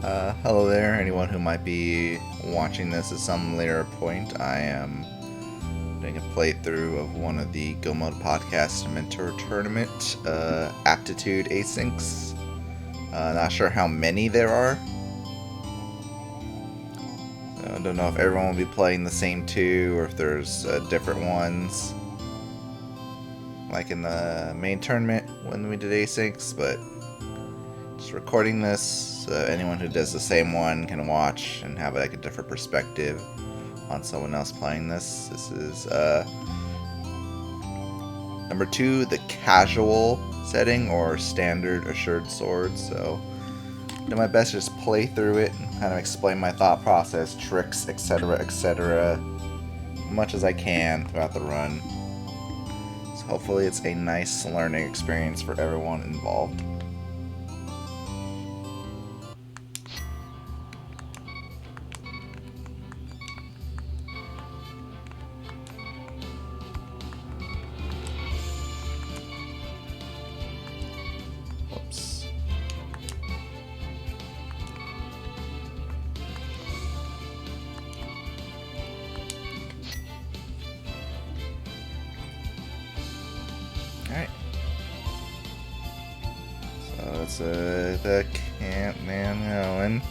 Hello there, anyone who might be watching this at some later point. I am doing a playthrough of one of the Go Mode Podcast Mentor Tournament Aptitude Asyncs. Not sure how many there are. I don't know if everyone will be playing the same two or if there's different ones. Like in the main tournament when we did asyncs, but just recording this so anyone who does the same one can watch and have like a different perspective on someone else playing this. This is number 2, the casual setting or standard assured sword. So do my best to just play through it and kind of explain my thought process, tricks, etc., etc., as much as I can throughout the run. So hopefully it's a nice learning experience for everyone involved. Whoops. Alright. So that's the camp man going.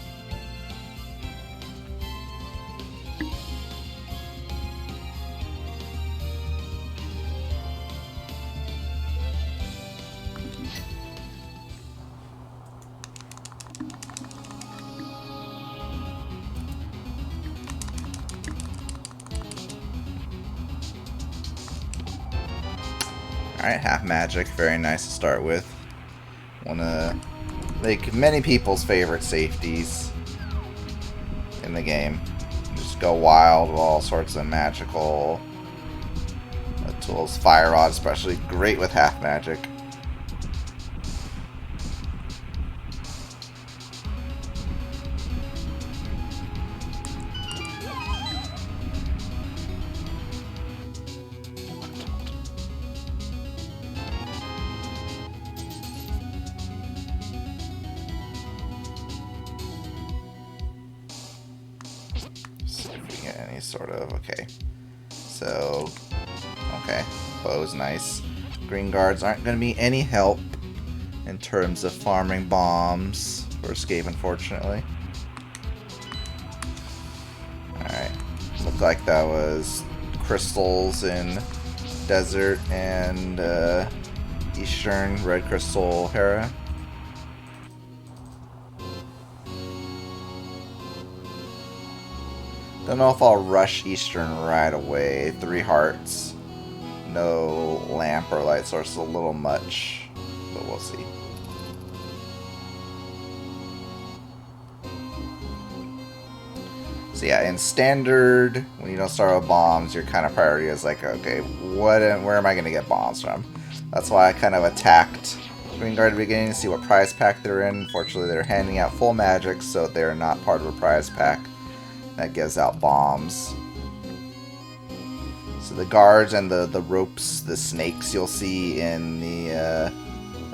Alright, half magic, very nice to start with. One of, like, many people's favorite safeties in the game. Just go wild with all sorts of magical tools. Fire Rod especially, great with half magic. Any sort of, okay. So, okay, bow's nice. Green guards aren't going to be any help in terms of farming bombs for escape, unfortunately. Alright, looked like that was crystals in desert and eastern red crystal Hera. Don't know if I'll rush Eastern right away. 3 hearts. No lamp or light source, a little much, but we'll see. So yeah, in standard, when you don't start with bombs, your kind of priority is like, okay, where am I going to get bombs from? That's why I kind of attacked Green Guard at the beginning to see what prize pack they're in. Unfortunately, they're handing out full magic, so they're not part of a prize pack that gives out bombs. So the guards and the ropes, the snakes you'll see in the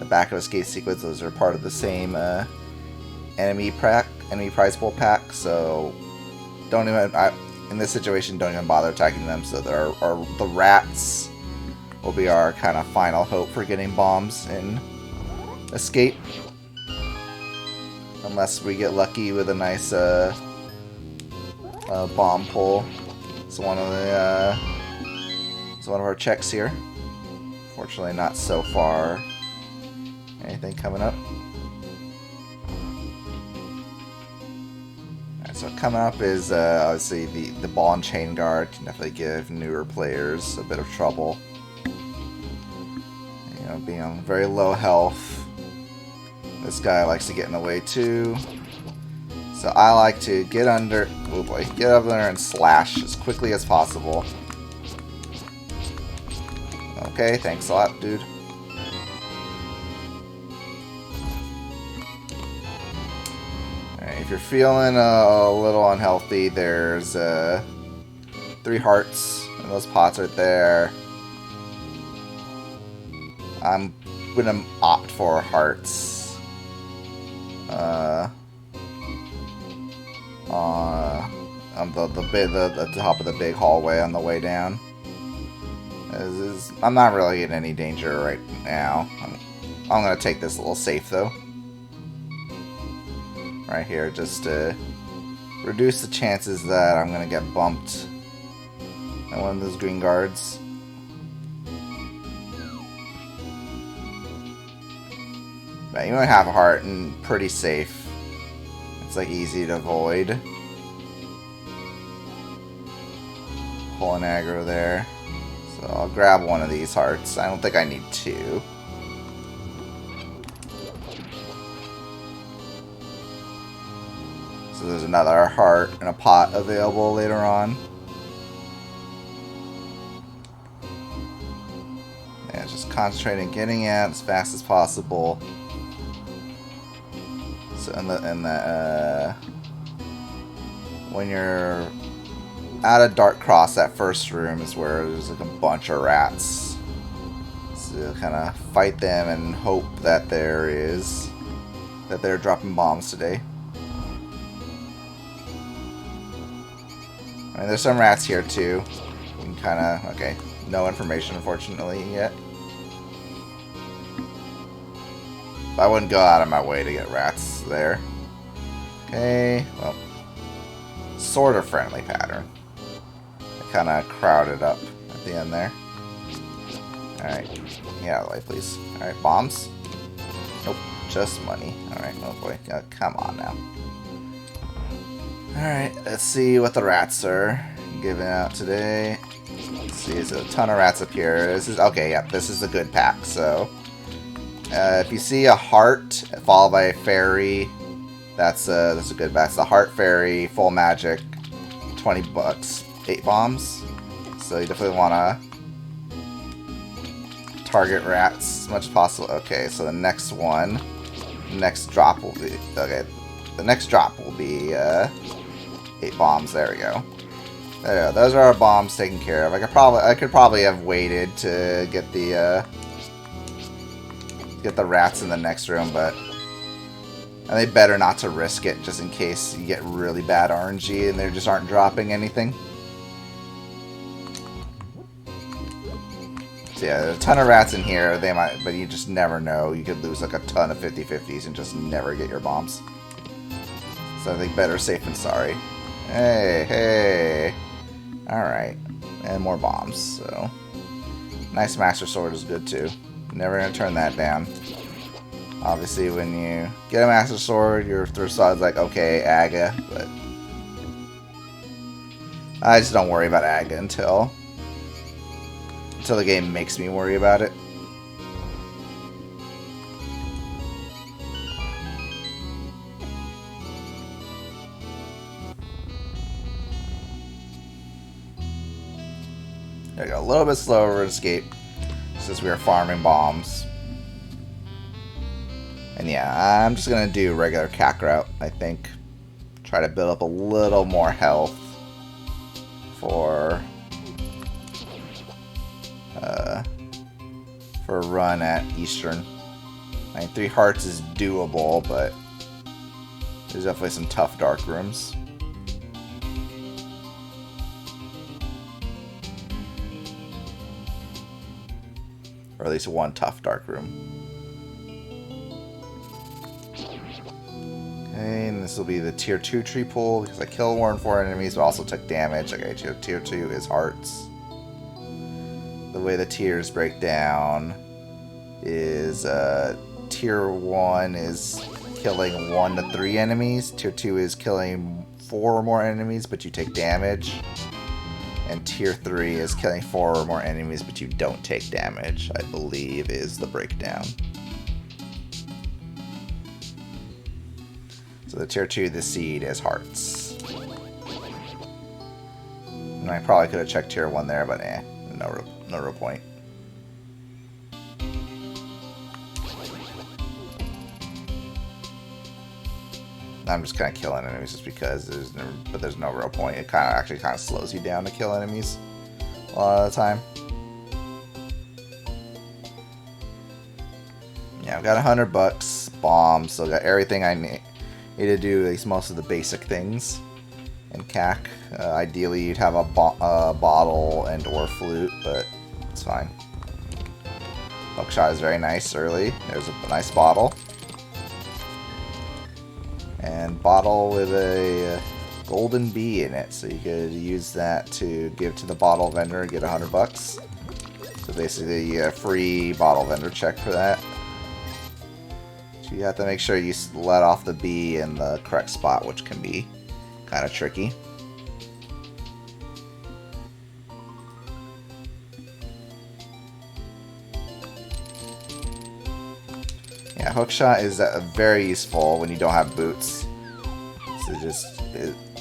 back of escape sequence, those are part of the same enemy prize pool pack. So don't even in this situation, don't even bother attacking them. So there are the rats will be our kind of final hope for getting bombs in escape, unless we get lucky with a nice bomb pull. It's one of the it's one of our checks here. Fortunately, not so far. Anything coming up? Alright, so coming up is obviously the ball and chain guard. Can definitely give newer players a bit of trouble. You know, being on very low health. This guy likes to get in the way too. So I like to get under, oh boy, get up there and slash as quickly as possible. Okay, thanks a lot, dude. Alright, if you're feeling a little unhealthy, there's 3 hearts in those pots right there. I'm gonna opt for hearts. on the top of the big hallway on the way down. I'm not really in any danger right now. I'm gonna take this little safe though. Right here, just to reduce the chances that I'm gonna get bumped at one of those green guards. But you only have a heart and pretty safe. It's like easy to avoid. Pulling aggro there. So I'll grab one of these hearts. I don't think I need two. So there's another heart and a pot available later on. And just concentrating getting out as fast as possible. So when you're out of Dark Cross, that first room is where there's like a bunch of rats. So kind of fight them and hope that they're dropping bombs today. I mean, there's some rats here too. You can kind of okay. No information, unfortunately, yet. But I wouldn't go out of my way to get rats there. Okay, well, sort of friendly pattern. Kind of crowded up at the end there. Alright, get out of the way, please. Alright, bombs? Nope, just money. Alright, oh boy, come on now. Alright, let's see what the rats are giving out today. Let's see, there's a ton of rats up here. This is okay, yep, this is a good pack, so. If you see a heart followed by a fairy, that's a good pack. It's the heart fairy, full magic, $20. 8 bombs, so you definitely want to target rats as much as possible. Okay, so the next drop will be okay. The next drop will be 8 bombs. There we go. There we go. Those are our bombs taken care of. I could probably have waited to get the rats in the next room, but I think better not to risk it just in case you get really bad RNG and they just aren't dropping anything. So yeah, there's a ton of rats in here. They might, but you just never know. You could lose like a ton of 50-50s and just never get your bombs. So I think better safe than sorry. Hey. Alright. And more bombs, so. Nice Master Sword is good too. Never gonna turn that down. Obviously, when you get a Master Sword, your first thought's like, okay, Aga, but I just don't worry about Aga until the game makes me worry about it. There we go, a little bit slower to escape since we are farming bombs. And yeah, I'm just gonna do regular cack route, I think. Try to build up a little more health for a run at Eastern. I mean, 3 hearts is doable, but there's definitely some tough dark rooms. Or at least one tough dark room. Okay, and this will be the tier 2 tree pull because I killed 4 enemies but also took damage. Okay, tier 2 is hearts. The way the tiers break down is tier 1 is killing 1 to 3 enemies. Tier 2 is killing 4 or more enemies but you take damage. And tier 3 is killing 4 or more enemies but you don't take damage, I believe is the breakdown. So the tier 2, the seed, is hearts. And I probably could have checked tier 1 there, but no real point. I'm just kind of killing enemies just because there's no real point. It actually kind of slows you down to kill enemies a lot of the time. Yeah, I've got $100, bombs, so I got everything I need to do, at least most of the basic things. in CAC. Ideally, you'd have a bottle and or flute, but it's fine. Hookshot is very nice early. There's a nice bottle. And bottle with a golden bee in it, so you could use that to give to the bottle vendor and get $100. So basically a free bottle vendor check for that. So you have to make sure you let off the bee in the correct spot, which can be kind of tricky. Yeah, hookshot is very useful when you don't have boots. So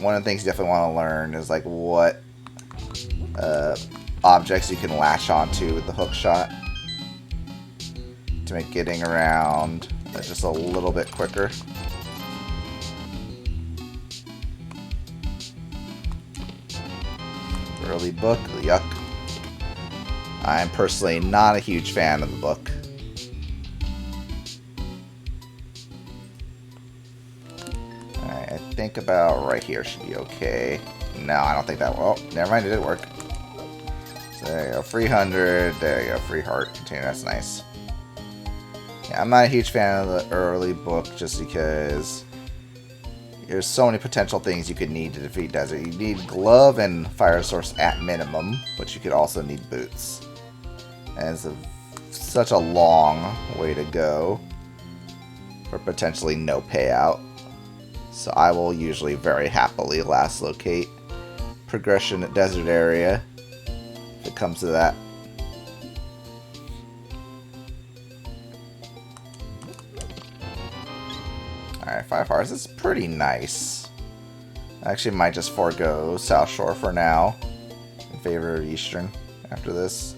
one of the things you definitely want to learn is like what objects you can latch onto with the hookshot to make getting around just a little bit quicker. Early book, yuck. I'm personally not a huge fan of the book. Alright, I think about right here should be okay. No, I don't think that will. Oh, never mind, it did work. So there you go, free 100. There you go, free heart container, that's nice. Yeah, I'm not a huge fan of the early book just because there's so many potential things you could need to defeat Desert. You need glove and fire source at minimum, but you could also need boots. And it's such a long way to go for potentially no payout. So I will usually very happily last locate progression at Desert Area if it comes to that. Alright, 5 hearts is pretty nice. I actually might just forego South Shore for now in favor of Eastern after this.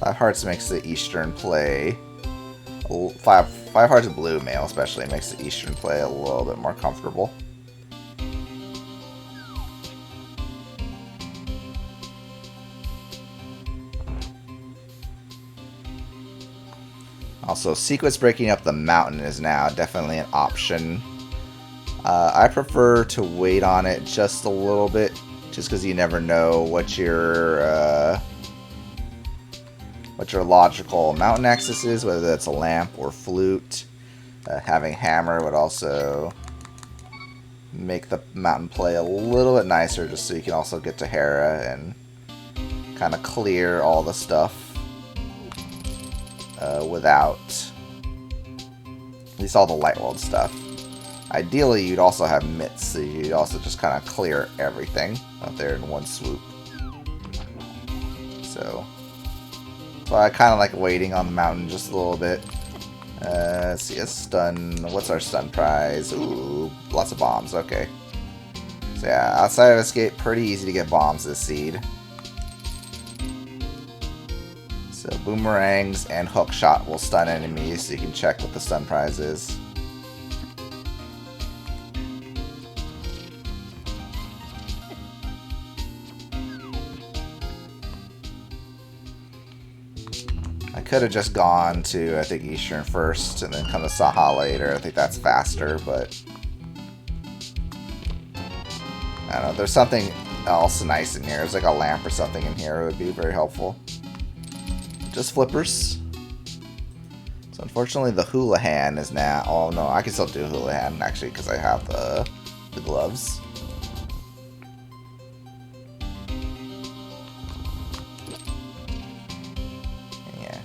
Five hearts makes the Eastern play. Five hearts blue mail especially makes the Eastern play a little bit more comfortable. Also, sequence breaking up the mountain is now definitely an option. I prefer to wait on it just a little bit, just because you never know what your logical mountain axis is, whether that's a lamp or flute. Having hammer would also make the mountain play a little bit nicer, just so you can also get to Hera and kind of clear all the stuff. Without at least all the light world stuff. Ideally, you'd also have mitts, so you'd also just kind of clear everything out there in one swoop. So I kind of like waiting on the mountain just a little bit. Let's see, a stun. What's our stun prize? Ooh, lots of bombs. Okay. So yeah, outside of escape, pretty easy to get bombs this seed. So boomerangs and hookshot will stun enemies, so you can check what the stun prize is. I could have just gone to, I think, Eastern first and then come to Saha later. I think that's faster, but I don't know. There's something else nice in here. There's like a lamp or something in here. It would be very helpful. Just flippers. So unfortunately the Houlihan is now... Oh no, I can still do Houlihan actually because I have the gloves. Yeah.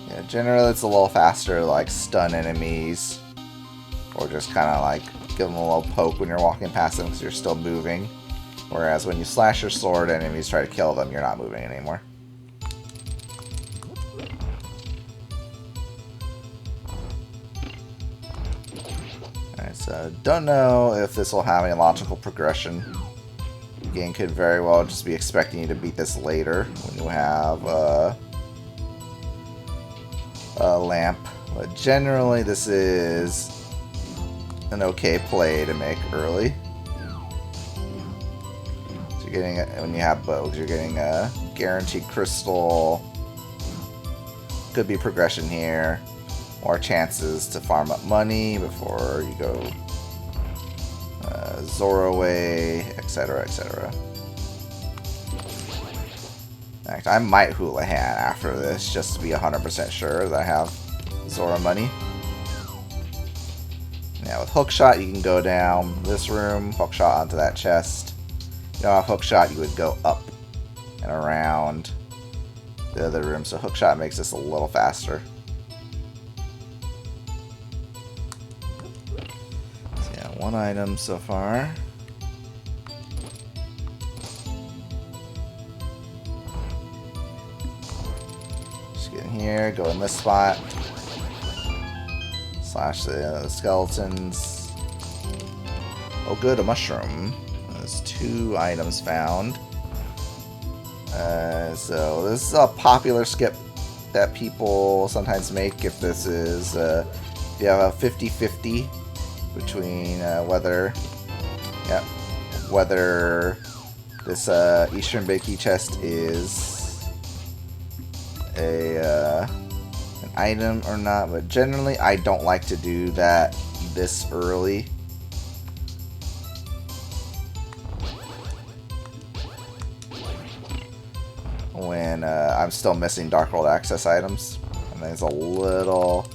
Yeah, generally it's a little faster, like stun enemies. Or just kind of like give them a little poke when you're walking past them because you're still moving. Whereas when you slash your sword, enemies try to kill them, you're not moving anymore. Alright, so don't know if this will have any logical progression. The game could very well just be expecting you to beat this later when you have a lamp. But generally this is an okay play to make early. You're getting when you have bugs, you're getting a guaranteed crystal. Could be progression here, more chances to farm up money before you go Zoro away, etc., etc. In fact, I might Houlihan after this just to be 100% sure that I have Zoro money. Now with hookshot, you can go down this room, hookshot onto that chest. You know, hookshot, you would go up and around the other room, so hookshot makes this a little faster. So yeah, one item so far. Just get in here, go in this spot. Slash the skeletons. Oh good, a mushroom. There's 2 items found. So this is a popular skip that people sometimes make if this is if you have a 50-50 between whether this Eastern Bakey chest is an item or not, but generally I don't like to do that this early. When I'm still missing Dark World access items. And there's a little...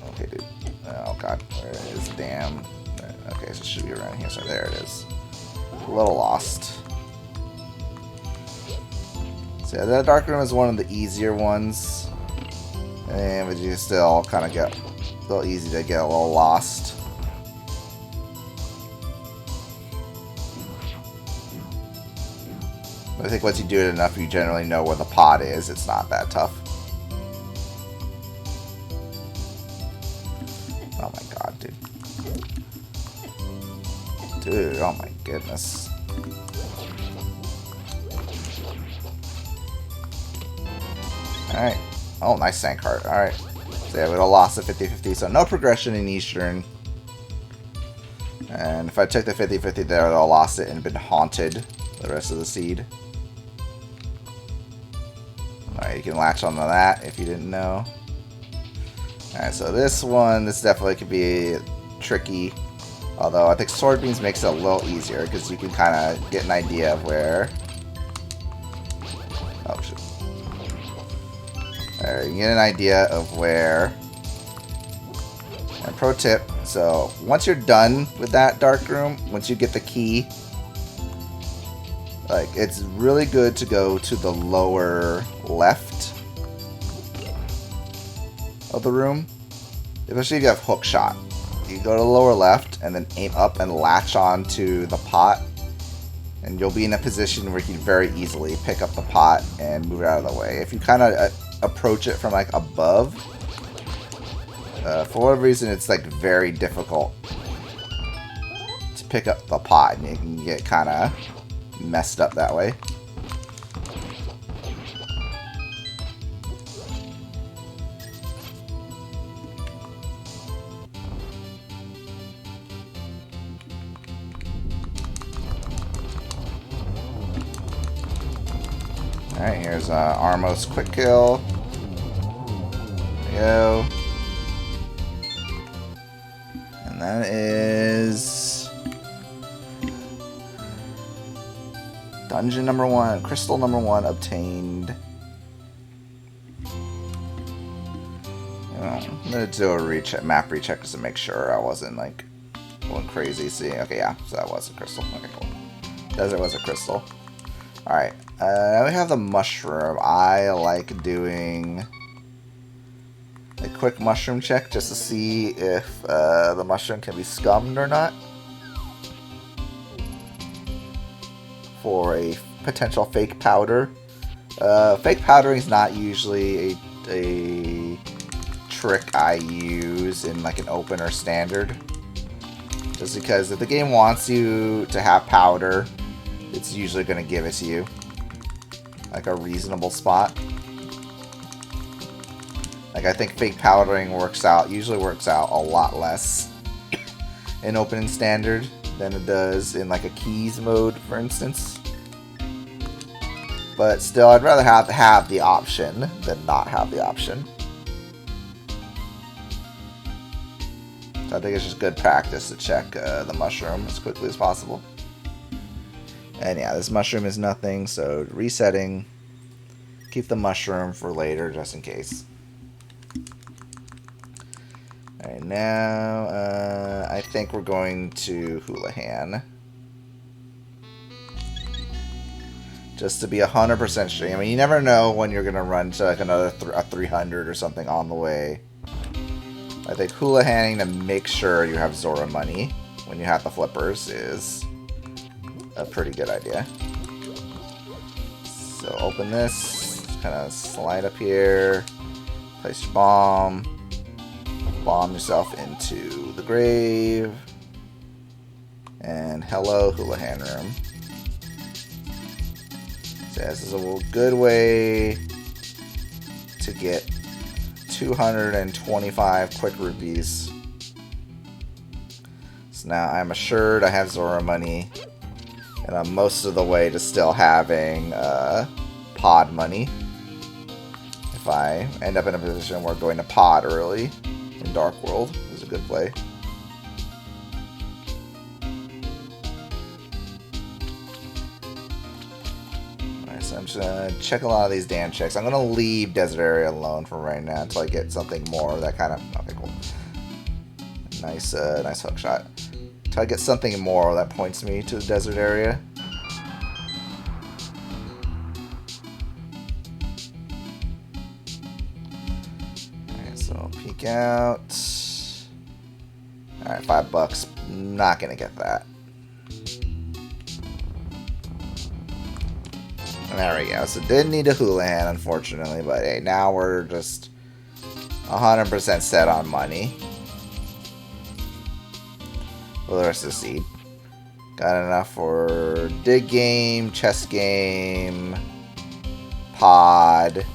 Okay, dude. Oh, God. Where is damn... Okay, so it should be around here. So there it is. A little lost. So yeah, that Dark Room is one of the easier ones. But you still kind of get a little easy to get a little lost. I think once you do it enough, you generally know where the pot is. It's not that tough. Oh my god, dude. Dude, oh my goodness. Alright. Oh, nice sand cart. Alright. So yeah, we would have lost the 50-50, so no progression in Eastern. And if I took the 50-50 there, I would have lost it and been haunted the rest of the seed. Alright, you can latch onto that if you didn't know. Alright, so this definitely could be tricky. Although I think Sword Beams makes it a little easier because you can kind of get an idea of where... Oh, shit. Alright, you can get an idea of where... And pro tip, so once you're done with that dark room, once you get the key... Like, it's really good to go to the lower left of the room. Especially if you have hook shot. You go to the lower left and then aim up and latch on to the pot. And you'll be in a position where you can very easily pick up the pot and move it out of the way. If you kind of approach it from like above, for whatever reason it's like very difficult to pick up the pot. And you can get kind of messed up that way. Alright, here's Armos quick kill. There we go. And that is dungeon number 1, crystal number 1 obtained. I'm gonna do a map recheck just to make sure I wasn't like going crazy. See, okay, yeah, so that was a crystal. Okay, cool. Desert was a crystal. Alright, now we have the mushroom. I like doing a quick mushroom check just to see if the mushroom can be scummed or not for a potential fake powder. Fake powdering is not usually a trick I use in like an open or standard, just because if the game wants you to have powder, it's usually going to give it to you like a reasonable spot. Like, I think fake powdering usually works out a lot less in open and standard than it does in like a keys mode, for instance. But still, I'd rather have the option than not have the option. So I think it's just good practice to check the mushroom as quickly as possible. And yeah, this mushroom is nothing, so resetting. Keep the mushroom for later, just in case. Alright, now I think we're going to Houlihan. Just to be 100% sure. I mean, you never know when you're going to run to like another 300 or something on the way. I think Houlihaning to make sure you have Zora money when you have the flippers is a pretty good idea. So open this, kind of slide up here, place your bomb yourself into the grave, and hello Houlihan room. So this is a good way to get 225 quick rupees. So now I'm assured I have Zora money, and I'm most of the way to still having pod money. If I end up in a position where going to pod early in Dark World is a good play. So I'm just going to check a lot of these damn checks. I'm going to leave Desert Area alone for right now until I get something more that kind of... Okay, cool. Nice hook shot. Until I get something more that points me to the Desert Area. Alright, so I'll peek out. Alright, $5. Not going to get that. There we go. So didn't need a Houlihan, unfortunately, but hey, now we're just 100% set on money for the rest of the seed. Got enough for dig game, chess game, pod,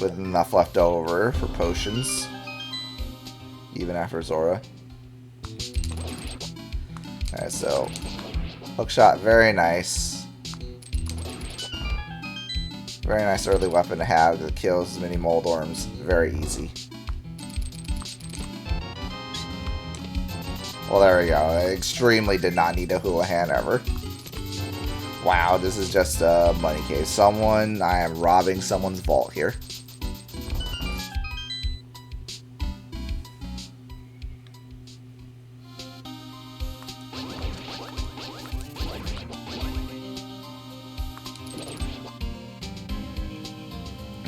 with enough left over for potions, even after Zora. Alright, so hookshot, very nice. Very nice early weapon to have that kills as many Moldorms very easy. Well, there we go. I extremely did not need a Houlihan ever. Wow, this is just a money case. I am robbing someone's vault here.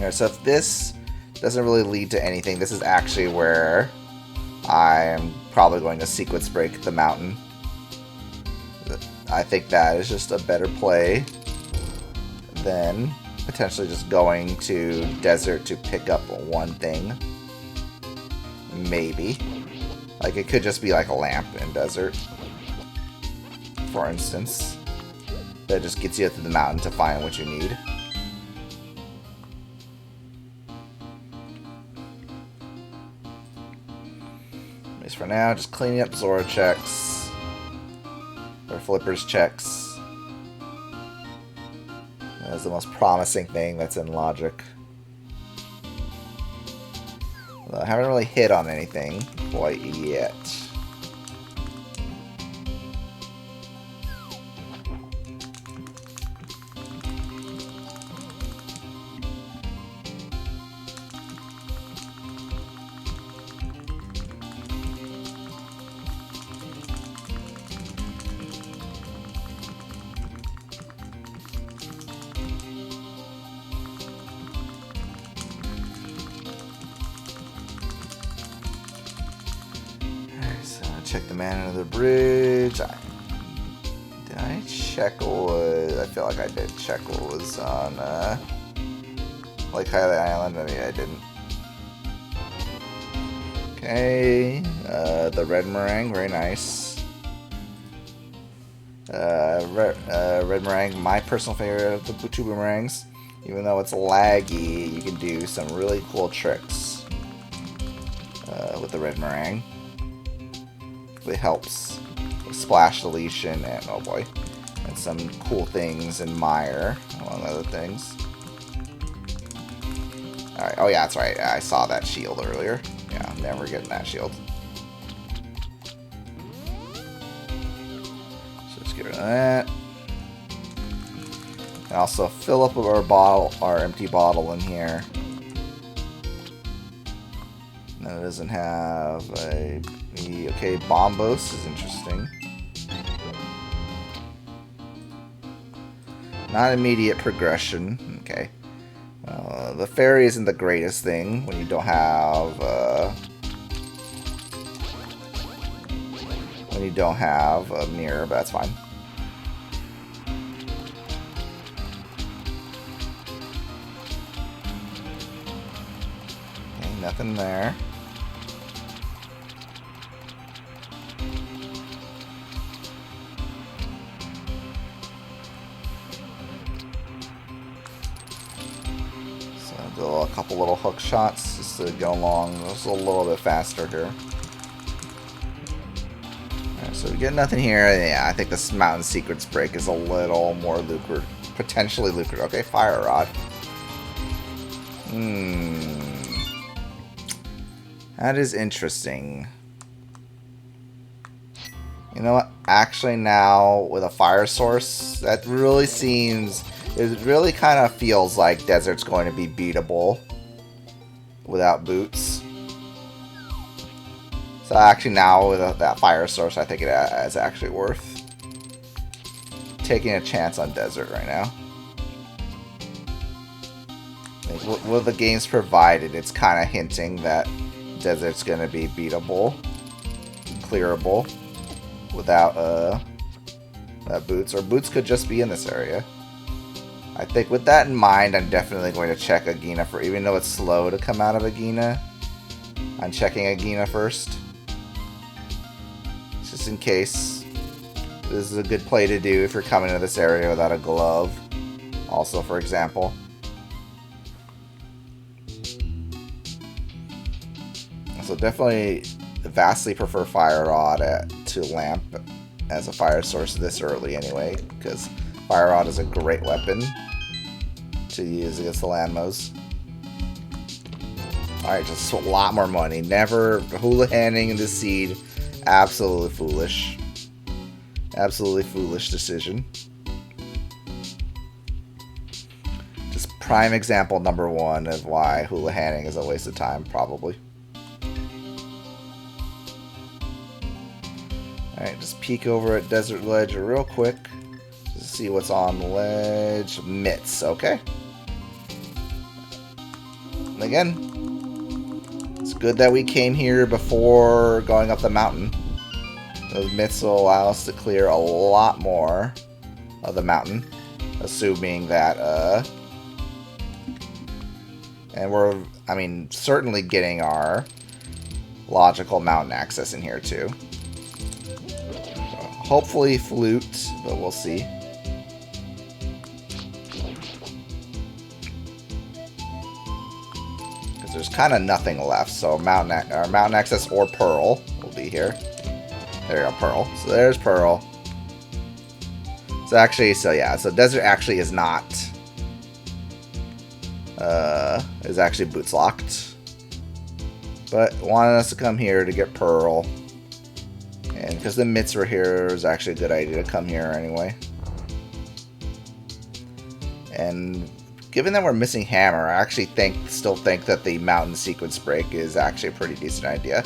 So if this doesn't really lead to anything, this is actually where I am probably going to sequence break the mountain. I think that is just a better play than potentially just going to desert to pick up one thing. Maybe. Like, it could just be like a lamp in desert, for instance, that just gets you up to the mountain to find what you need. For now, just cleaning up Zora checks, or Flippers checks. That's the most promising thing that's in logic. Although I haven't really hit on anything quite yet. Check the man under the bridge. Did I check what was... I feel like I did check what was on Lake Highlight Island. Maybe I didn't. Okay, the red meringue, very nice. Red meringue, my personal favorite of the two boomerangs. Even though it's laggy, you can do some really cool tricks with the red meringue. It helps splash deletion, and oh boy, and some cool things in Mire, among other things. Alright, oh yeah, that's right. I saw that shield earlier. Yeah, I'm never getting that shield. So let's get rid of that. And also fill up our bottle, our empty bottle in here. No, it doesn't have a... Okay, Bombos is interesting. Not immediate progression. Okay. The fairy isn't the greatest thing when you don't have... when you don't have a mirror, but that's fine. Okay, nothing there. A couple little hook shots just to go along just a little bit faster here. Alright, so we get nothing here. Yeah, I think this mountain secrets break is a little more lucrative, potentially lucrative. Okay, fire rod. That is interesting. You know what? Actually, now with a fire source, that really seems. It really kind of feels like Desert's going to be beatable without boots. So actually now with that fire source, I think it is actually worth taking a chance on Desert right now. Like, with the game's provided, it's kind of hinting that Desert's going to be beatable, clearable without boots, or boots could just be in this area. I think with that in mind, I'm definitely going to check Agina for, even though it's slow to come out of Agina, I'm checking Agina first. Just in case. This is a good play to do if you're coming to this area without a glove. Also, for example. So definitely vastly prefer Fire Rod to Lamp as a fire source this early anyway, because Fire Rod is a great weapon to use against the Lanmos. Alright, just a lot more money. Never hula-handing in the seed. Absolutely foolish. Absolutely foolish decision. Just prime example number one of why hula-handing is a waste of time, probably. Alright, just peek over at Desert Ledge real quick. Just see what's on the ledge. Mitts, okay. And again, it's good that we came here before going up the mountain. Those mitts will allow us to clear a lot more of the mountain. Assuming that, and we're, I mean, certainly getting our logical mountain access in here too. Hopefully flute, but we'll see. Because there's kind of nothing left, so mountain access or Pearl will be here. There you go, Pearl. So there's Pearl. So actually, so Desert actually is not, is actually boots locked. But wanted us to come here to get Pearl. And because the mitts were here, it was actually a good idea to come here anyway. And given that we're missing Hammer, I actually still think that the mountain sequence break is actually a pretty decent idea.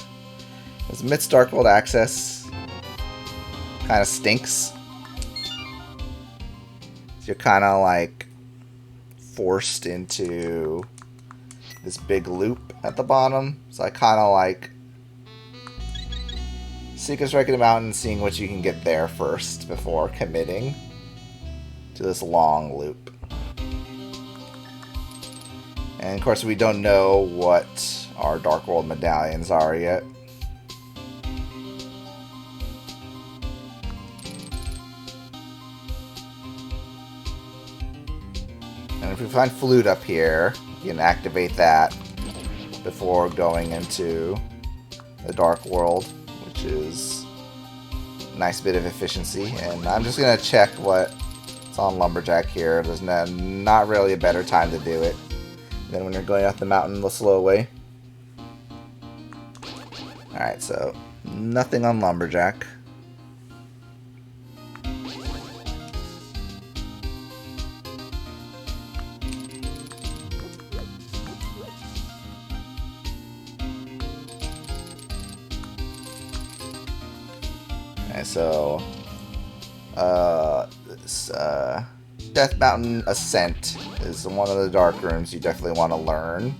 Because mitts Dark World access kind of stinks. So you're kind of like forced into this big loop at the bottom. So I kind of like Seeker Striking the Mountain, seeing what you can get there first before committing to this long loop. And of course we don't know what our Dark World medallions are yet. And if we find Flute up here, you can activate that before going into the Dark World, which is nice bit of efficiency. And I'm just gonna check what's on Lumberjack here. There's not really a better time to do it than when you're going up the mountain the slow way. Alright, so nothing on Lumberjack. Okay, so this Death Mountain Ascent is one of the dark rooms you definitely want to learn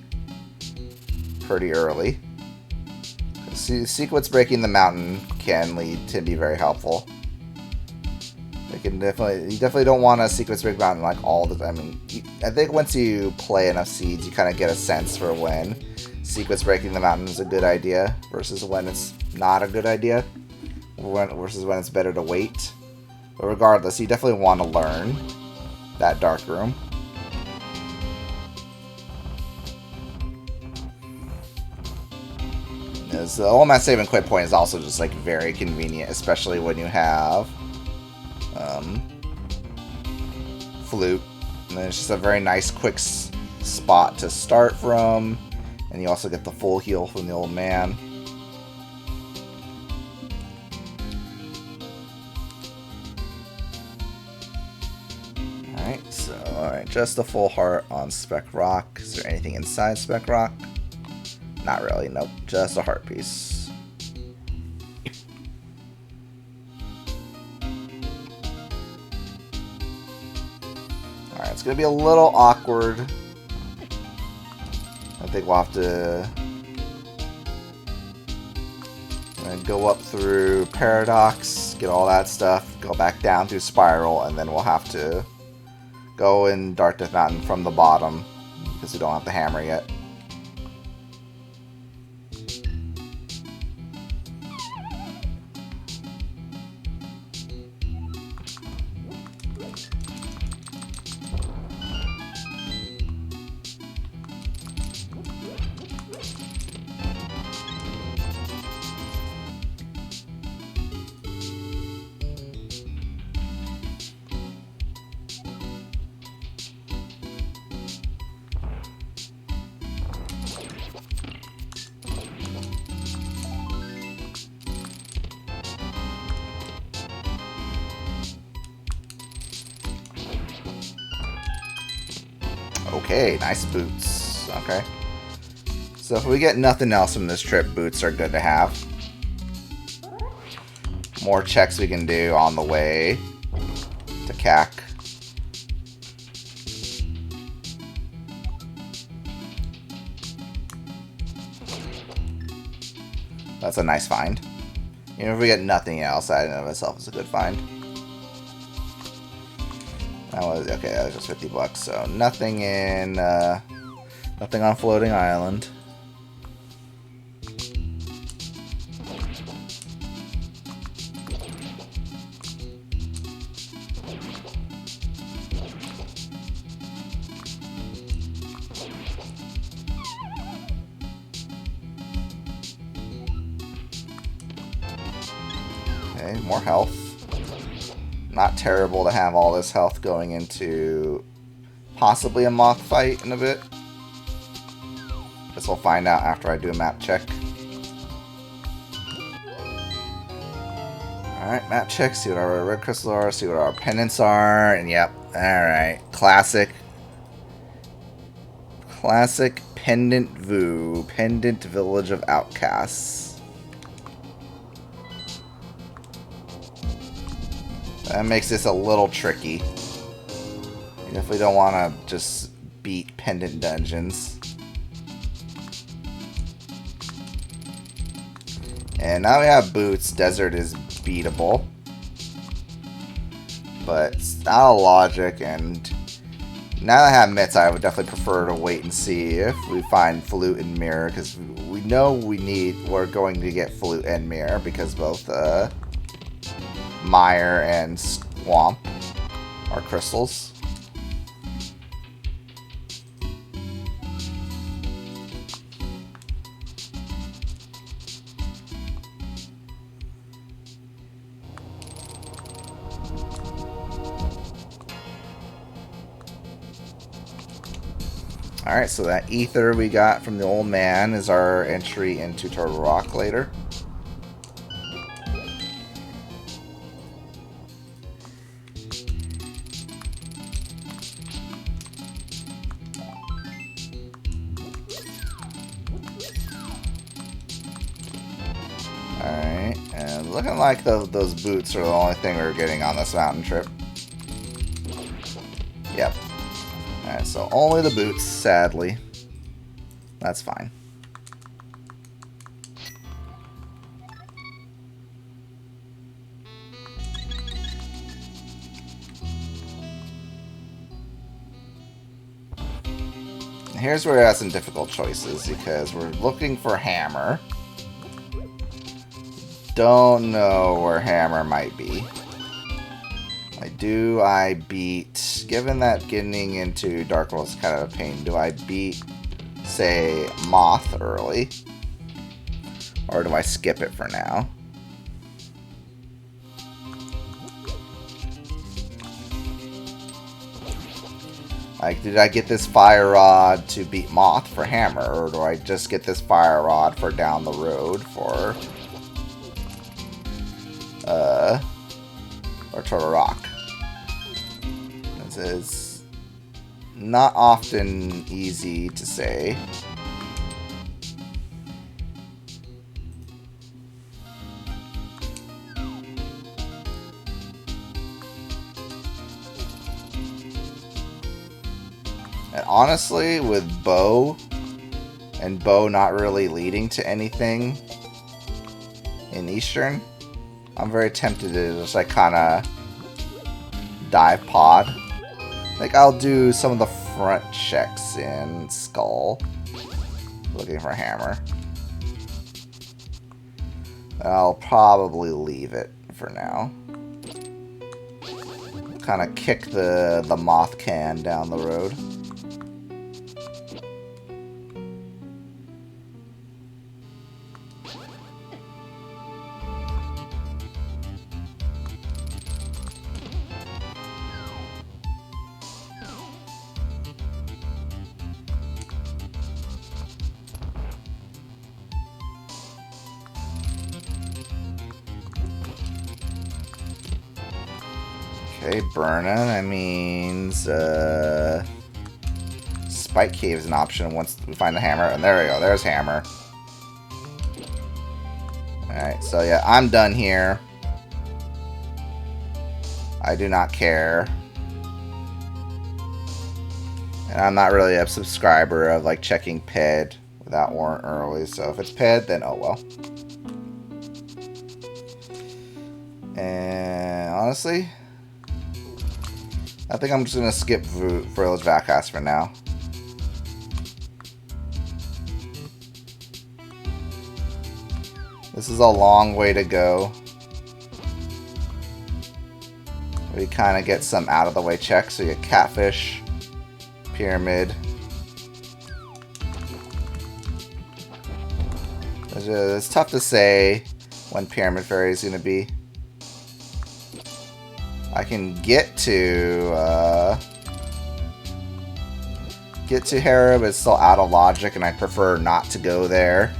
pretty early. Sequence breaking the mountain can lead to be very helpful. You definitely don't want to sequence break mountain like all the time. I mean, I think once you play enough seeds, you kind of get a sense for when sequence breaking the mountain is a good idea versus when it's not a good idea, versus when it's better to wait. But regardless, you definitely want to learn that dark room. The all-mat save and quit point is also just like very convenient, especially when you have flute. And then it's just a very nice quick spot to start from, and you also get the full heal from the old man. Alright, so just a full heart on Spec Rock. Is there anything inside Spec Rock? Not really, nope. Just a heart piece. Alright, it's gonna be a little awkward. I think we'll have to go up through Paradox, get all that stuff, go back down through Spiral, and then we'll have to go in Dark Death Mountain from the bottom because we don't have the hammer yet. Okay, nice boots. Okay. So if we get nothing else from this trip, boots are good to have. More checks we can do on the way to CAC. That's a nice find. Even if we get nothing else, that in and of itself is a good find. That was okay. That was just $50, so nothing in, nothing on Floating Island. Okay, more health. Not terrible to have all this health going into possibly a moth fight in a bit. Guess we'll find out after I do a map check. Alright, map check, see what our red crystals are, see what our pendants are, and yep, alright. Classic Pendant Vu, Pendant Village of Outcasts. That makes this a little tricky. You definitely don't want to just beat pendant dungeons. And now we have boots. Desert is beatable. But it's not a logic, and now that I have mitts, I would definitely prefer to wait and see if we find flute and mirror, because we know we're going to get flute and mirror because both Mire and Swamp are crystals. Alright, so that ether we got from the old man is our entry into Turtle Rock later. Alright, and looking like those boots are the only thing we're getting on this mountain trip. Yep. Alright, so only the boots, sadly. That's fine. Here's where we have some difficult choices, because we're looking for Hammer. Don't know where Hammer might be. Do I beat, given that getting into Dark World is kind of a pain, do I beat, say, Moth early? Or do I skip it for now? Like, did I get this Fire Rod to beat Moth for Hammer, or do I just get this Fire Rod for down the road for, or Turtle Rock? This is not often easy to say. And honestly, with Bow, and Bow not really leading to anything in Eastern, I'm very tempted to just like kind of dive pod. Like, I'll do some of the front checks in Skull, looking for Hammer. I'll probably leave it for now. Kind of kick the Moth can down the road. Okay, Burna, that means Spike Cave is an option once we find the Hammer. And there we go, there's Hammer. Alright, so yeah, I'm done here. I do not care. And I'm not really a subscriber of like checking PED without warrant early, so if it's PED, then oh well. And honestly, I think I'm just going to skip Village Vacas for now. This is a long way to go. We kind of get some out of the way checks. So you get Catfish, Pyramid. It's tough to say when Pyramid Fairy is going to be. I can get to Hera, but it's still out of logic, and I prefer not to go there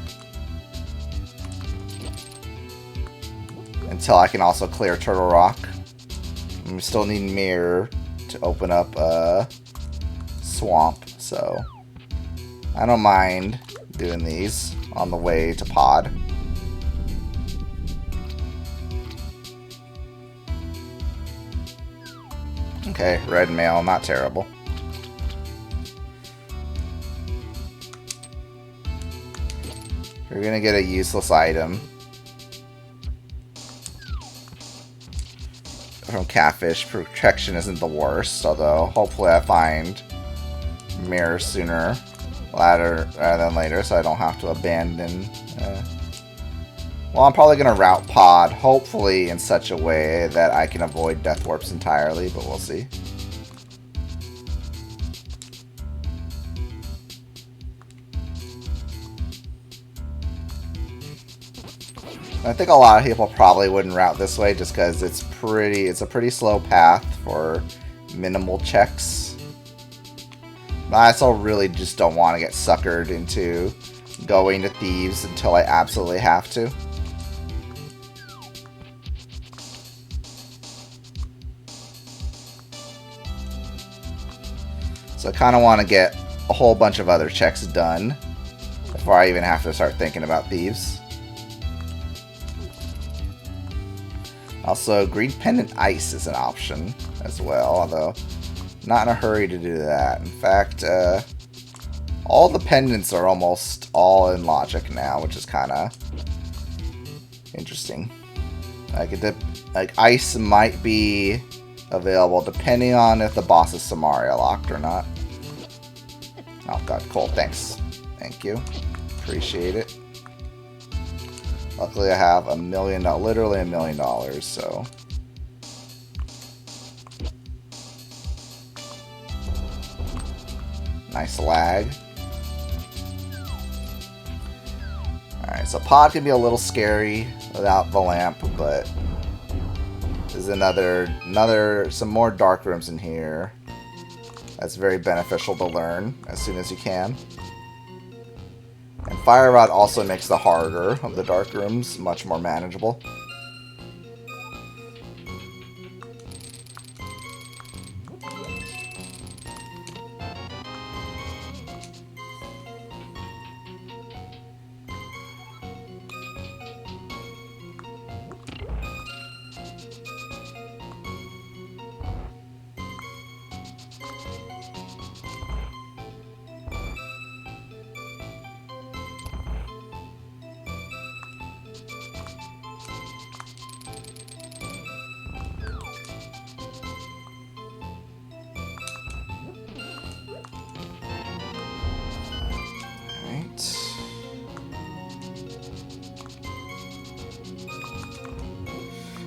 until I can also clear Turtle Rock. And we still need Mirror to open up Swamp, so I don't mind doing these on the way to Pod. Okay, red mail, not terrible. We're gonna get a useless item from Catfish. Protection isn't the worst, although hopefully I find Mirror sooner rather than later, so I don't have to abandon. Well, I'm probably going to route Pod, hopefully in such a way that I can avoid Death Warps entirely, but we'll see. I think a lot of people probably wouldn't route this way just because it's a pretty slow path for minimal checks. I still really just don't want to get suckered into going to thieves until I absolutely have to. So I kind of want to get a whole bunch of other checks done before I even have to start thinking about thieves. Also, green pendant ice is an option as well, although not in a hurry to do that. In fact, all the pendants are almost all in logic now, which is kind of interesting. Like ice might be available depending on if the boss is Samaria locked or not. Oh god, cool, thanks. Thank you. Appreciate it. Luckily I have $1 million, literally $1 million, so... Nice lag. Alright, so pod can be a little scary without the lamp, but... There's some more dark rooms in here. That's very beneficial to learn as soon as you can. And Fire Rod also makes the harder of the dark rooms much more manageable.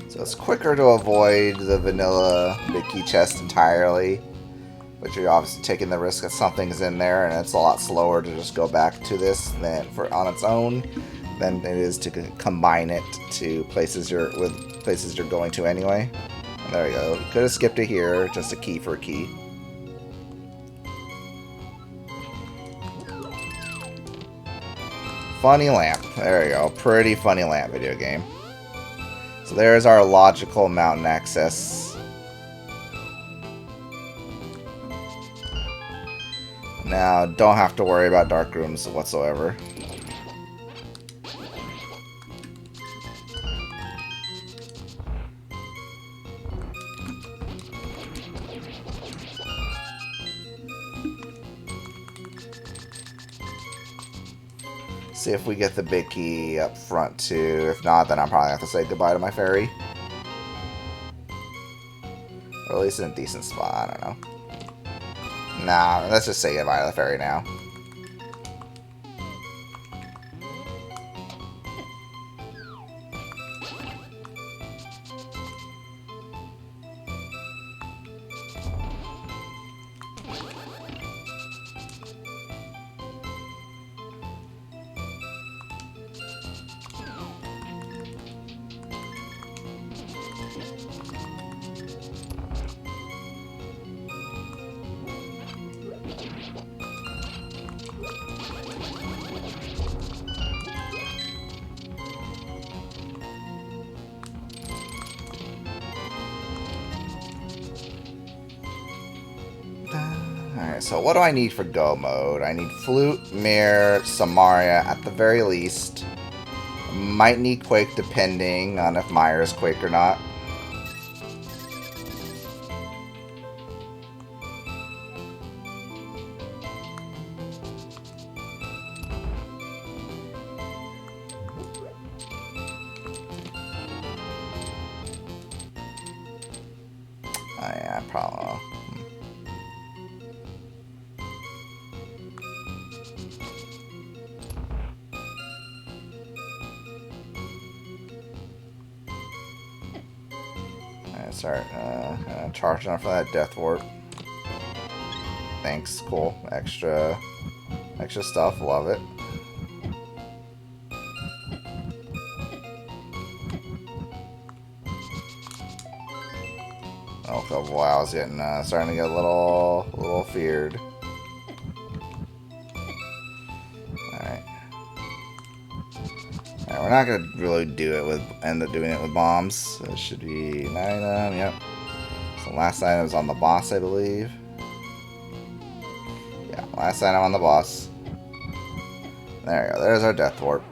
So it's quicker to avoid the vanilla big key chest entirely, but you're obviously taking the risk that something's in there, and it's a lot slower to just go back to this than on its own than it is to combine it to places you're going to anyway. And there we go. Could have skipped it here, just a key for a key. Funny lamp. There you go. Pretty funny lamp video game. So there's our logical mountain access. Now, don't have to worry about dark rooms whatsoever. See if we get the big key up front too. If not, then I'll probably have to say goodbye to my fairy. Or at least in a decent spot, I don't know. Nah, let's just say goodbye to the fairy now. Alright, so what do I need for go mode? I need Flute, Mirror, Samaria at the very least. Might need Quake depending on if Myra's Quake or not. Oh yeah, probably. Start charging off for that death warp. Thanks, cool. Extra stuff, love it. Oh wow, I was getting starting to get a little feared. not gonna really end up doing it with bombs. So it should be 9 of them. Yep. So last item is on the boss, I believe. Yeah, last item on the boss. There we go. There's our death warp.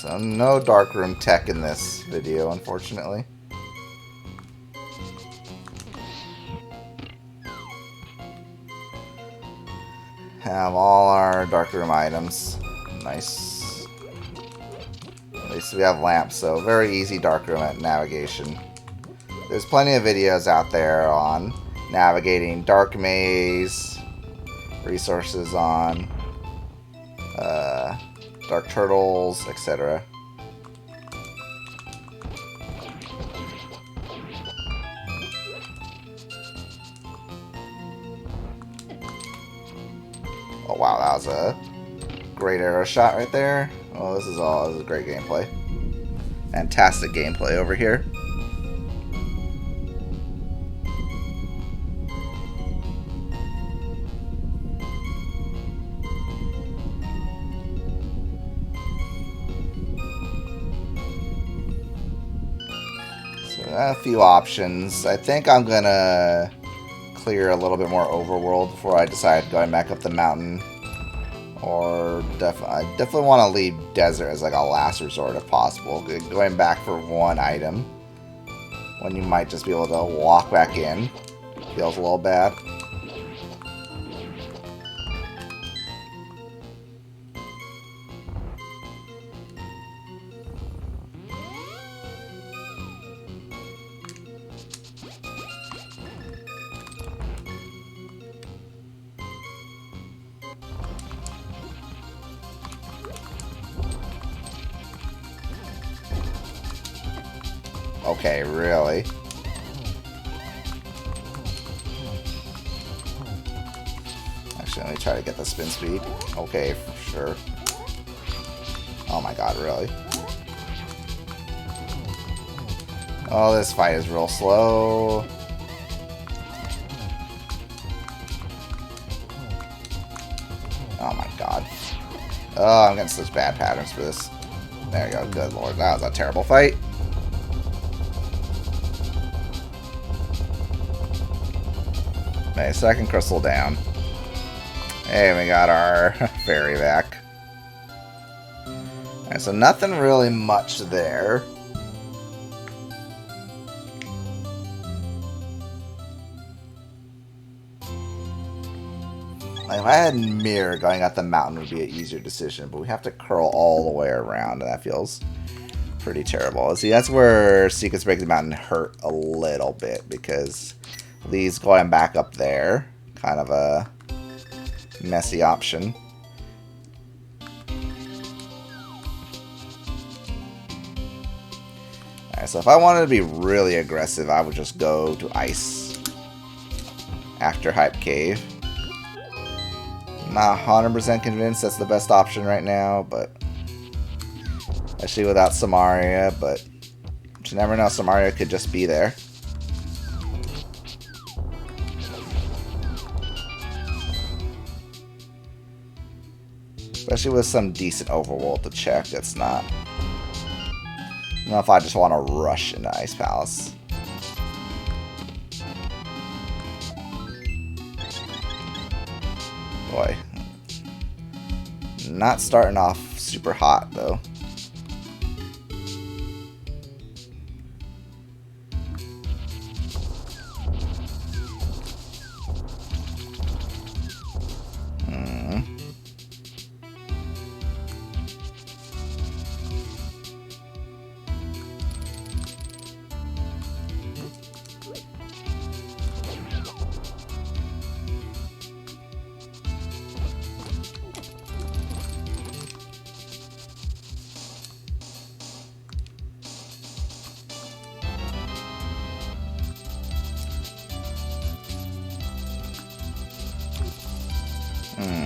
So no darkroom tech in this video, unfortunately. Have all our darkroom items. Nice. At least we have lamps, so very easy darkroom at navigation. There's plenty of videos out there on navigating dark maze, resources on dark turtles, etc. Oh wow, that was a great arrow shot right there. Oh, this is great gameplay. Fantastic gameplay over here. A few options. I think I'm gonna clear a little bit more overworld before I decide going back up the mountain. Or I definitely want to leave desert as like a last resort if possible. Going back for one item when you might just be able to walk back in feels a little bad. Okay, really? Actually, let me try to get the spin speed. Okay, for sure. Oh my god, really? Oh, this fight is real slow. Oh my god. Oh, I'm getting such bad patterns for this. There we go. Good lord, that was a terrible fight. Okay, second crystal down. Hey, we got our fairy back. Alright, so nothing really much there. Like, if I had mirror, going up the mountain would be an easier decision, but we have to curl all the way around, and that feels pretty terrible. See, that's where Secrets Break the Mountain hurt a little bit, because Lee's going back up there. Kind of a messy option. Alright, so if I wanted to be really aggressive, I would just go to Ice after Hype Cave. Not 100% convinced that's the best option right now, but especially without Samaria, but you never know, Samaria could just be there. Especially with some decent overworld to check, it's not. I don't know if I just want to rush into Ice Palace. Boy. Not starting off super hot, though.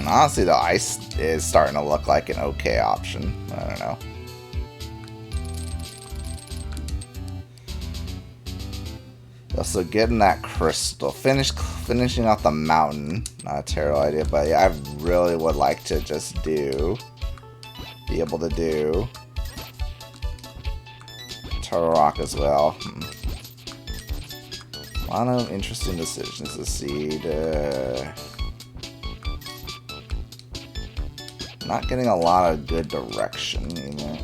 Honestly, the ice is starting to look like an okay option. I don't know. Also, getting that crystal, finishing off the mountain, not a terrible idea, but yeah, I really would like to just be able to do Turtle Rock as well. A lot of interesting decisions to see. Not getting a lot of good direction either.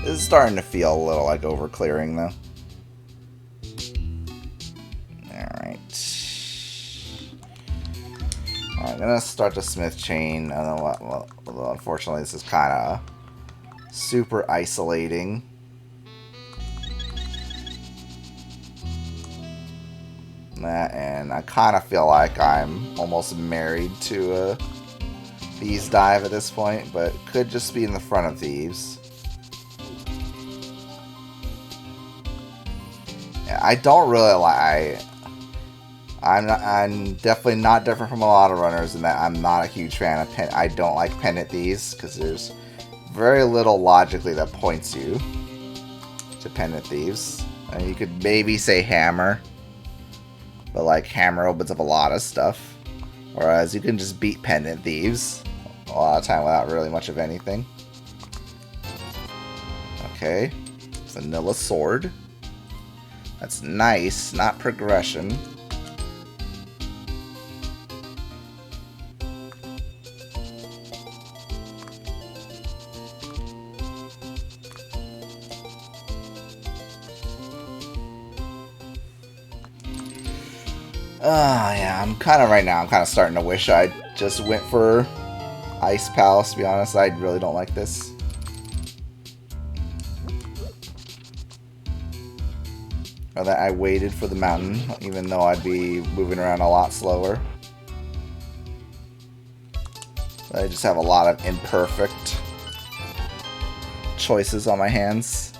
This is starting to feel a little like overclearing, though. Alright. I'm gonna start the smith chain. I don't know what, well, unfortunately, this is kind of super isolating. And I kind of feel like I'm almost married to a Thieves dive at this point, but could just be in the front of Thieves. I don't really like. I'm definitely not different from a lot of runners in that I'm not a huge fan of I don't like pendant thieves because there's very little logically that points you to pendant thieves. I mean, you could maybe say hammer, but like hammer opens up a lot of stuff, whereas you can just beat pendant thieves a lot of time without really much of anything. Okay, vanilla sword. That's nice, not progression. Yeah, I'm kind of starting to wish I just went for Ice Palace, to be honest. I really don't like this. Or that I waited for the mountain, even though I'd be moving around a lot slower. I just have a lot of imperfect choices on my hands.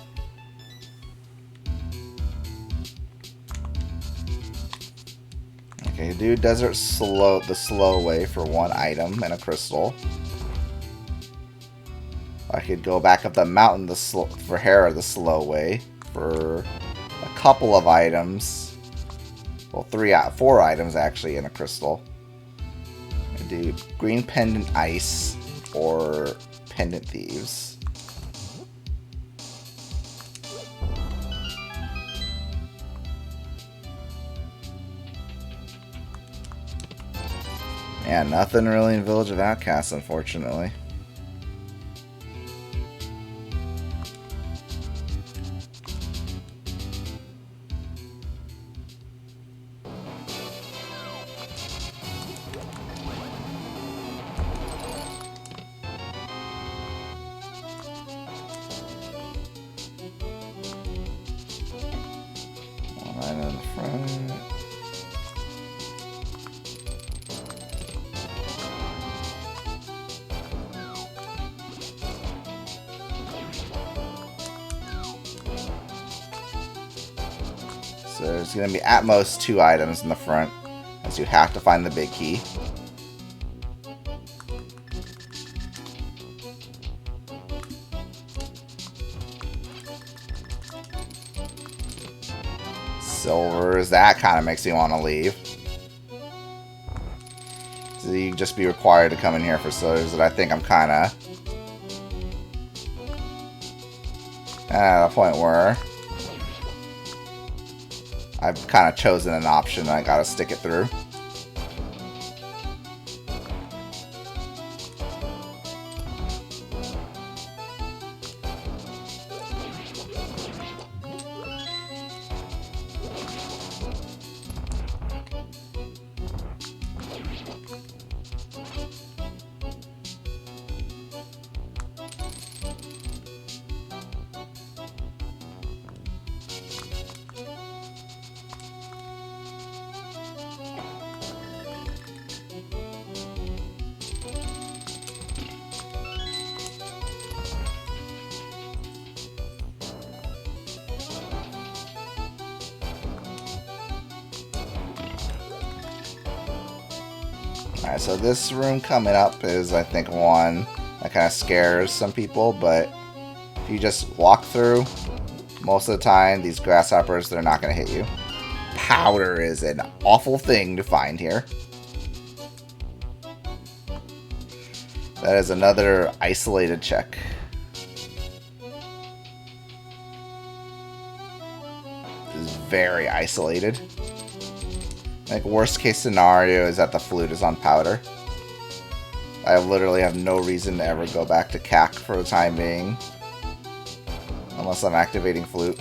Okay, do desert the slow way for one item and a crystal. I could go back up the mountain for Hera the slow way for a couple of items. Well, 4 items actually in a crystal. And do green pendant ice or pendant thieves. Yeah, nothing really in Village of Outcasts, unfortunately. Right in the front. So there's going to be at most 2 items in the front, as you have to find the big key. Silvers, that kind of makes me want to leave. So you'd just be required to come in here for silvers, that I think I'm kind of at a point where I've kind of chosen an option and I gotta stick it through. Alright, so this room coming up is, I think, one that kind of scares some people, but if you just walk through, most of the time, these grasshoppers, they're not going to hit you. Powder is an awful thing to find here. That is another isolated check. This is very isolated. Like, worst case scenario is that the flute is on powder. I literally have no reason to ever go back to CAC for the time being. Unless I'm activating flute.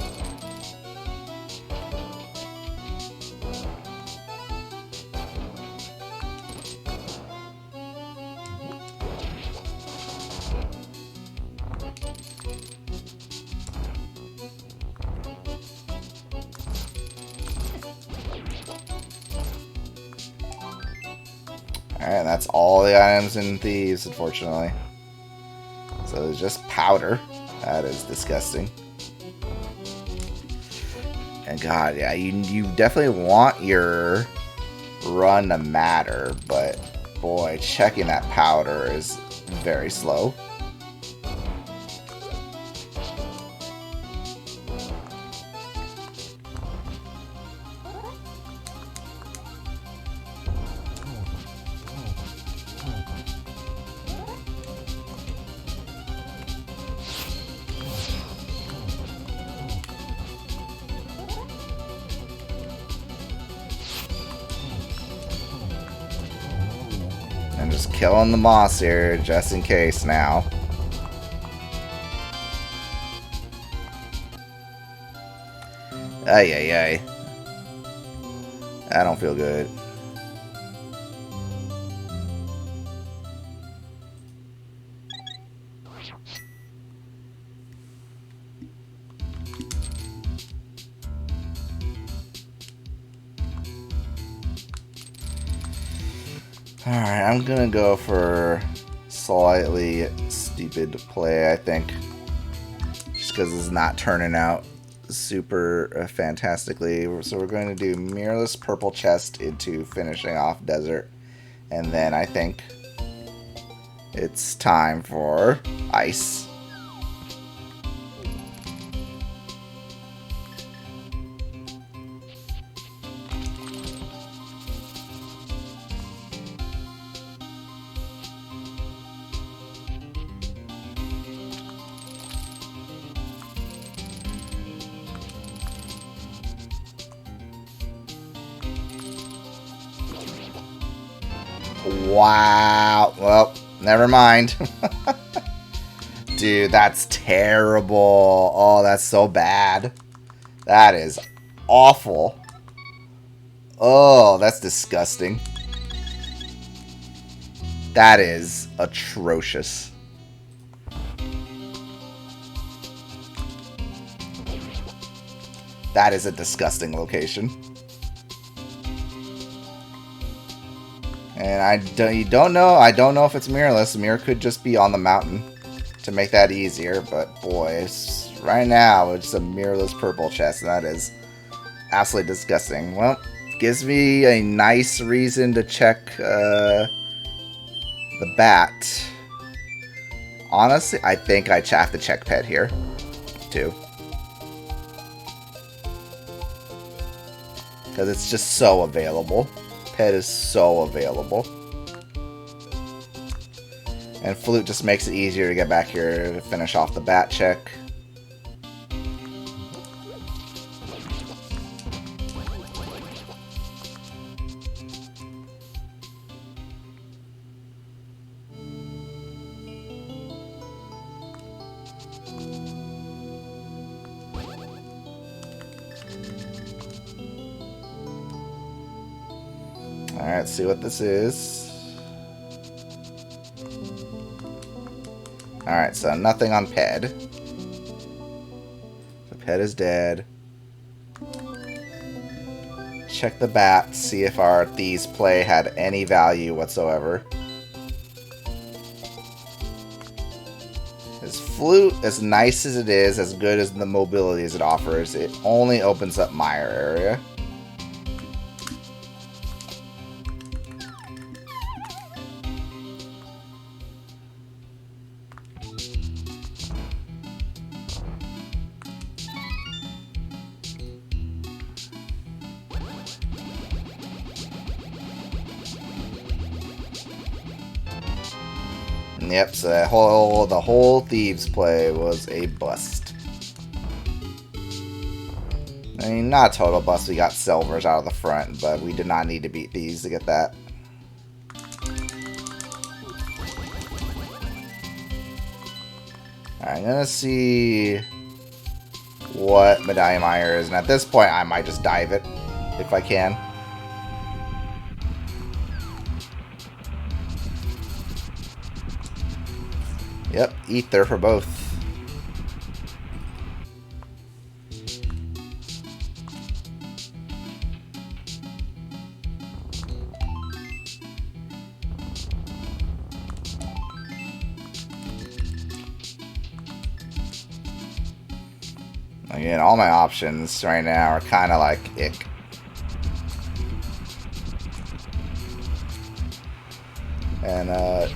Alright, that's all the items in Thieves, unfortunately. So it's just powder. That is disgusting. And God, yeah, you definitely want your run to matter, but boy, checking that powder is very slow. I'm just killing the moss here, just in case now. Ay, ay, ay. I don't feel good. Alright, I'm gonna go for slightly stupid play, I think. Just because it's not turning out super fantastically. So we're going to do Mirrorless Purple Chest into finishing off Desert. And then I think it's time for Ice. Wow. Well, never mind. Dude, that's terrible. Oh, that's so bad. That is awful. Oh, that's disgusting. That is atrocious. That is a disgusting location. And I don't know if it's mirrorless. Mirror could just be on the mountain to make that easier. But boy, right now it's a mirrorless purple chest, and that is absolutely disgusting. Well, gives me a nice reason to check the bat. Honestly, I think I have to check pet here too, because it's just so available. Pet is so available. And flute just makes it easier to get back here to finish off the bat check. Alright, let's see what this is. Alright, so nothing on Ped. So Ped is dead. Check the bat, see if our Thieves play had any value whatsoever. His flute, as nice as it is, as good as the mobility as it offers, it only opens up Mire area. Yep, so the whole Thieves play was a bust. I mean, not a total bust. We got silvers out of the front, but we did not need to beat Thieves to get that. Alright, I'm gonna see what Medallion Mire is, and at this point I might just dive it if I can. Yep, Ether for both. Again, all my options right now are kind of like ick. And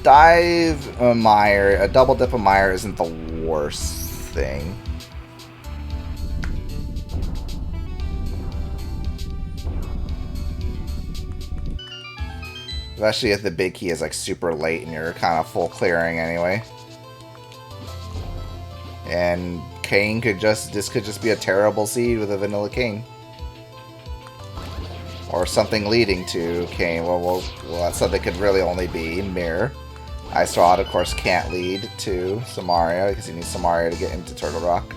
dive a Mire, a double dip of Mire isn't the worst thing. Especially if the big key is like super late and you're kind of full clearing anyway. And Kane this could just be a terrible seed with a vanilla Kane. Or something leading to Kane. Well, that's something could really only be Mirror. Ice Rod, of course, can't lead to Samaria because he needs Samaria to get into Turtle Rock.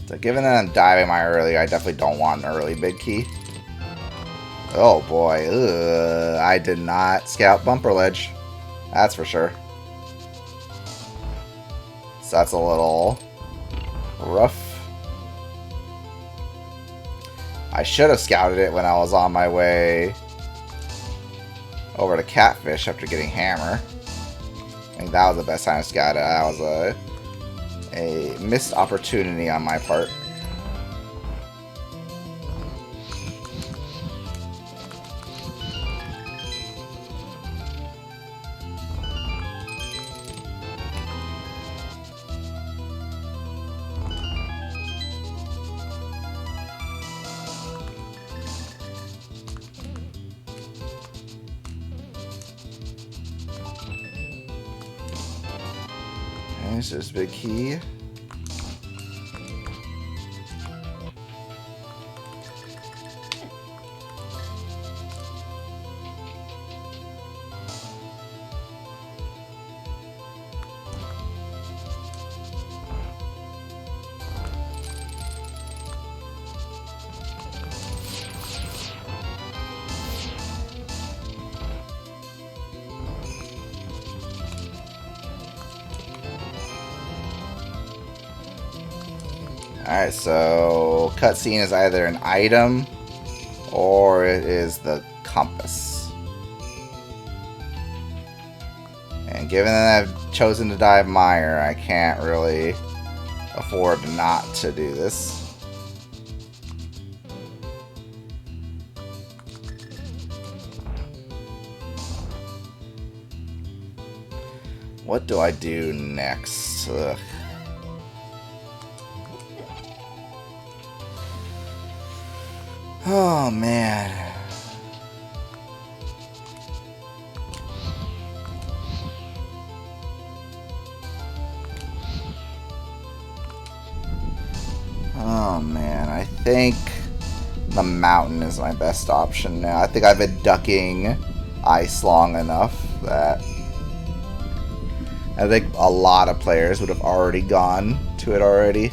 So given that I'm diving my early, I definitely don't want an early big key. Oh boy, I did not scout bumper ledge. That's for sure. So that's a little rough. I should have scouted it when I was on my way over to Catfish after getting Hammer. I think that was the best time to scout it. That was a missed opportunity on my part. There's this big key. Alright, so cutscene is either an item or it is the compass. And given that I've chosen to dive Mire, I can't really afford not to do this. What do I do next? Ugh. Oh man. Oh man, I think the mountain is my best option now. I think I've been ducking ice long enough that I think a lot of players would have already gone to it already.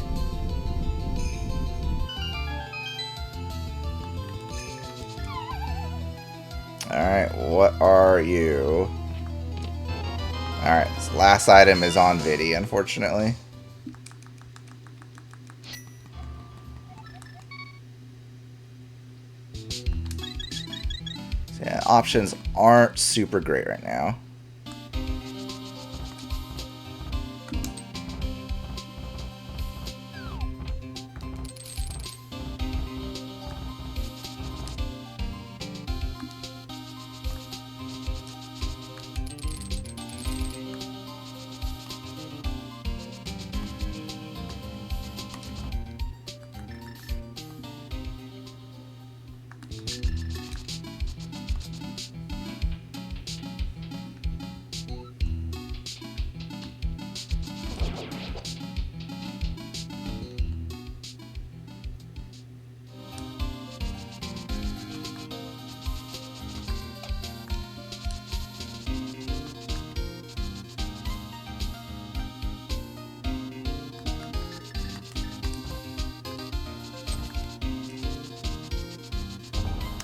Alright, what are you? Alright, this last item is on Vidi, unfortunately. So yeah, options aren't super great right now.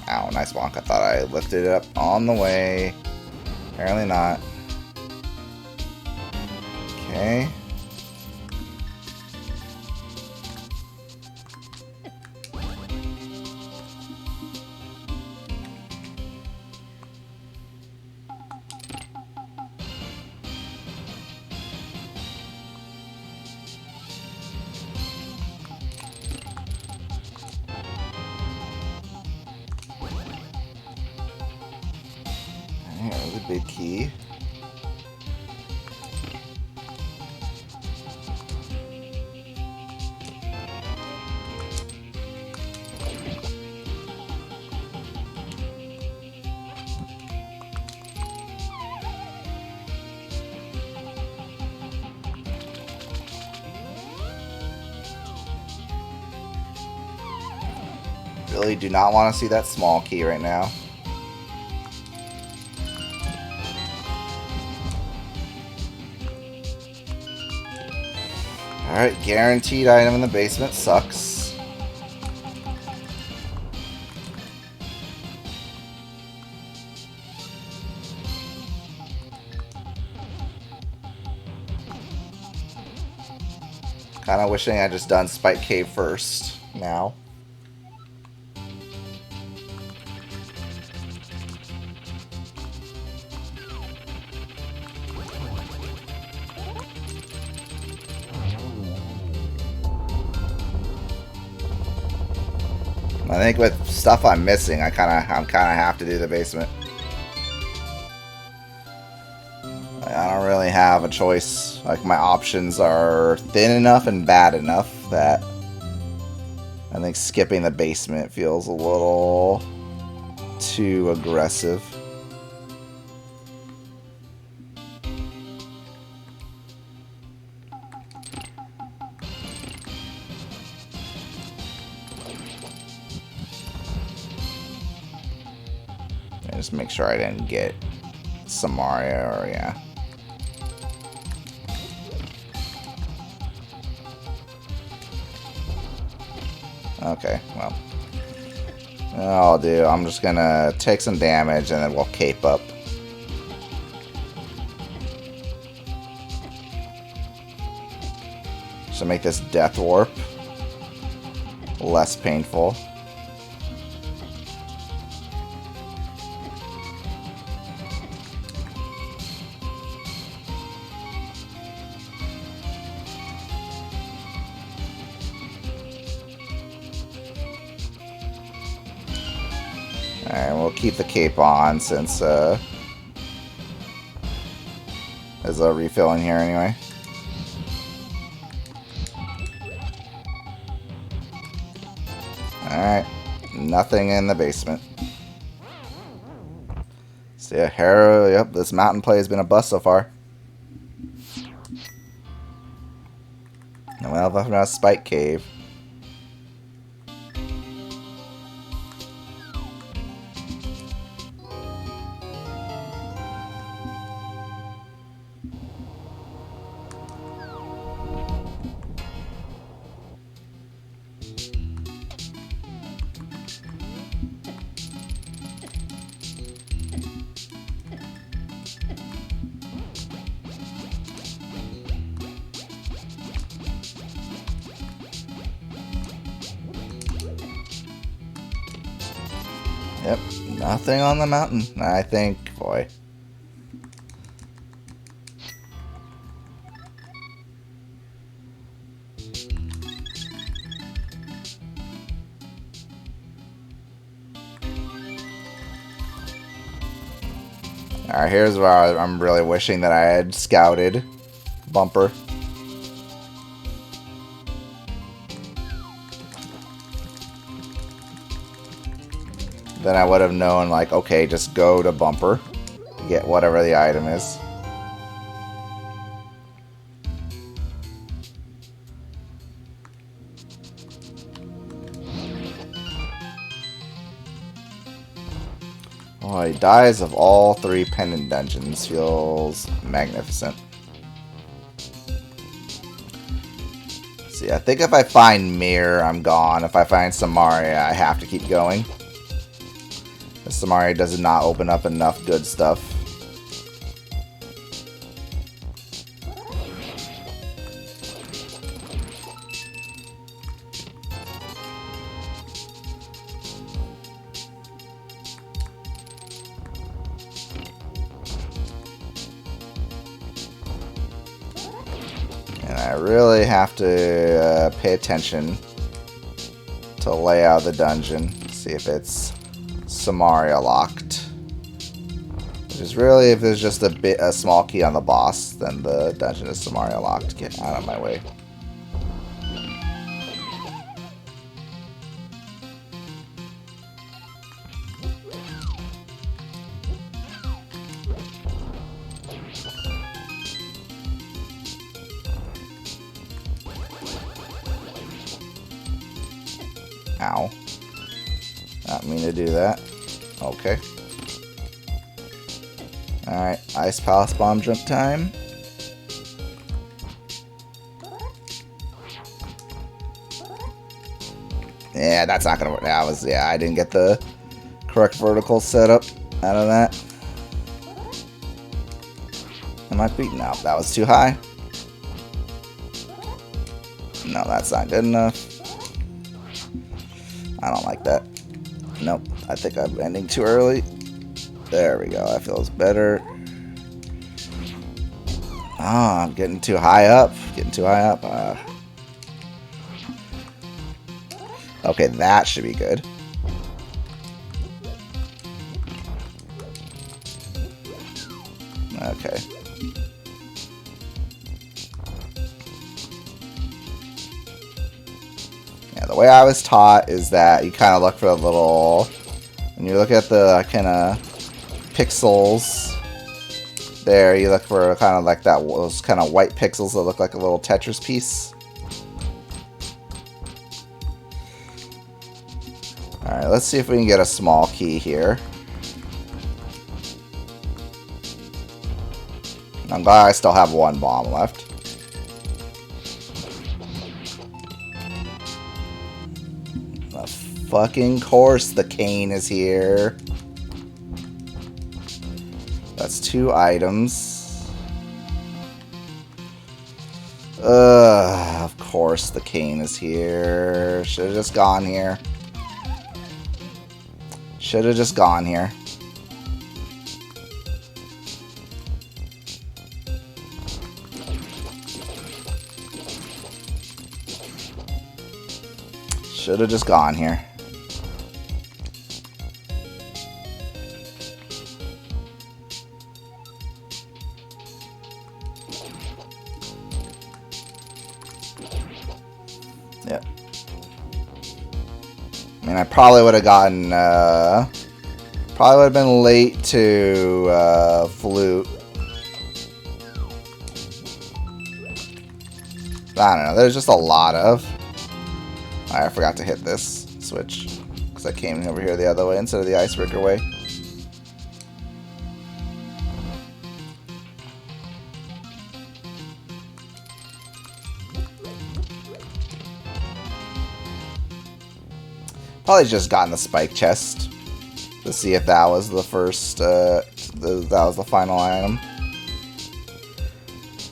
Ow, nice bonk. I thought I lifted it up on the way. Apparently not. Okay. There's a big key. Really do not want to see that small key right now. Alright, guaranteed item in the basement. Sucks. Kinda wishing I just done Spike Cave first now. I think with stuff I'm missing, I kind of have to do the basement. I don't really have a choice. Like, my options are thin enough and bad enough that I think skipping the basement feels a little too aggressive. Just make sure I didn't get Samaria or yeah. Okay, well. I'll do. I'm just gonna take some damage and then we'll cape up. So make this death warp less painful. Alright, we'll keep the cape on since there's a refill in here anyway. Alright, nothing in the basement. So yeah, Harrow, yep, this mountain play has been a bust so far. And well, left now Spike Cave. Yep, Nothing on the mountain, I think. Boy. Alright, here's where I'm really wishing that I had scouted Bumper. Then I would have known, like, okay, just go to Bumper. Get whatever the item is. Boy, dies of all 3 pendant dungeons feels magnificent. See, I think if I find Mirror, I'm gone. If I find Samaria, I have to keep going. The Samaria does not open up enough good stuff. And I really have to pay attention to layout of the dungeon. See if it's Samaria locked. Which is really, if there's just a small key on the boss, then the dungeon is Samaria locked. Get out of my way. Ow. Not mean to do that. Okay. Alright, Ice Palace Bomb jump time. Yeah, that's not gonna work. Yeah, I didn't get the correct vertical setup out of that. Am I beaten out? That was too high. No, that's not good enough. I don't like that. Nope, I think I'm ending too early. There we go, that feels better. Oh, I'm getting too high up. Okay, that should be good. Okay. Yeah, the way I was taught is that you kind of look for a little... When you look at the kind of pixels there, you look for kind of like those kind of white pixels that look like a little Tetris piece. Alright, let's see if we can get a small key here. I'm glad I still have 1 bomb left. Of fucking course the cane is here. That's 2 items. Of course the cane is here. Should have just gone here. Should have just gone here. Should have just gone here. Yep. I mean, I probably would have gotten, probably would have been late to, flute. I don't know, there's just a lot of... I forgot to hit this switch, because I came over here the other way instead of the icebreaker way. Probably just gotten the spike chest to see if that was the first, that was the final item.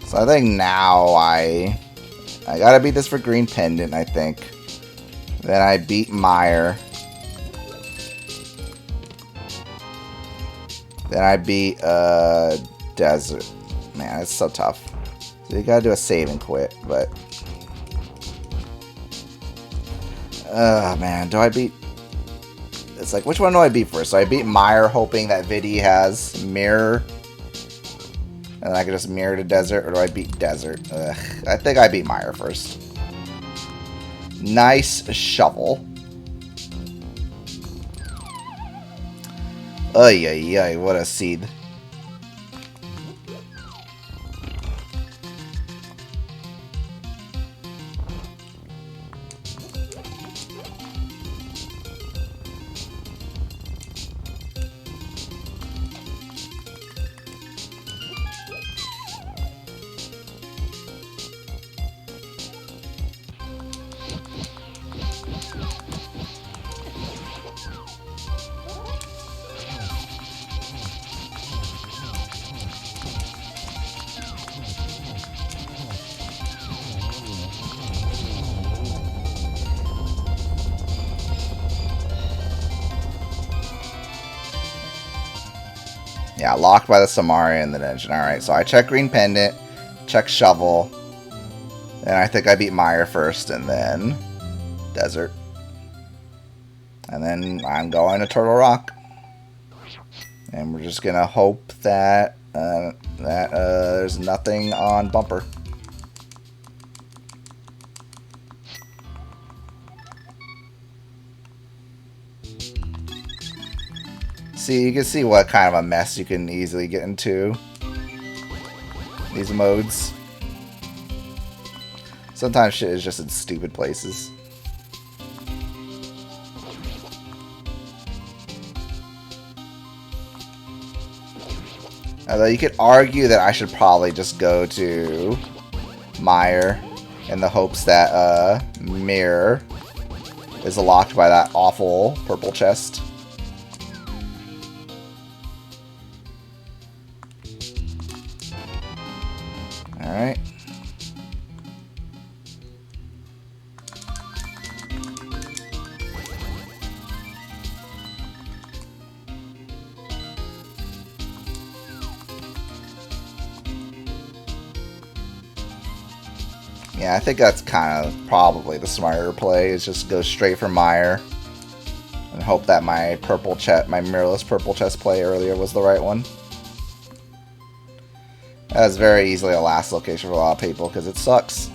So I think now I gotta beat this for green pendant, I think. Then I beat Meyer. Then I beat desert. Man, it's so tough. So you gotta do a save and quit, but man, do I beat? It's like, which one do I beat first? So I beat Mire, hoping that Vidi has mirror, and I can just mirror to desert, or do I beat desert? Ugh, I think I beat Mire first. Nice shovel. Ay, ay, ay, what a seed. Yeah, locked by the Samari and the dungeon. Alright, so I check Green Pendant, check Shovel, and I think I beat Mire first, and then Desert. And then I'm going to Turtle Rock. And we're just going to hope that, there's nothing on Bumper. See, you can see what kind of a mess you can easily get into these modes. Sometimes shit is just in stupid places. Although you could argue that I should probably just go to Mire in the hopes that Mirror is locked by that awful purple chest. Alright. Yeah, I think that's kind of probably the smarter play, is just go straight for Mire and hope that my purple chest, my mirrorless purple chest play earlier was the right one. That's very easily a last location for a lot of people because it sucks.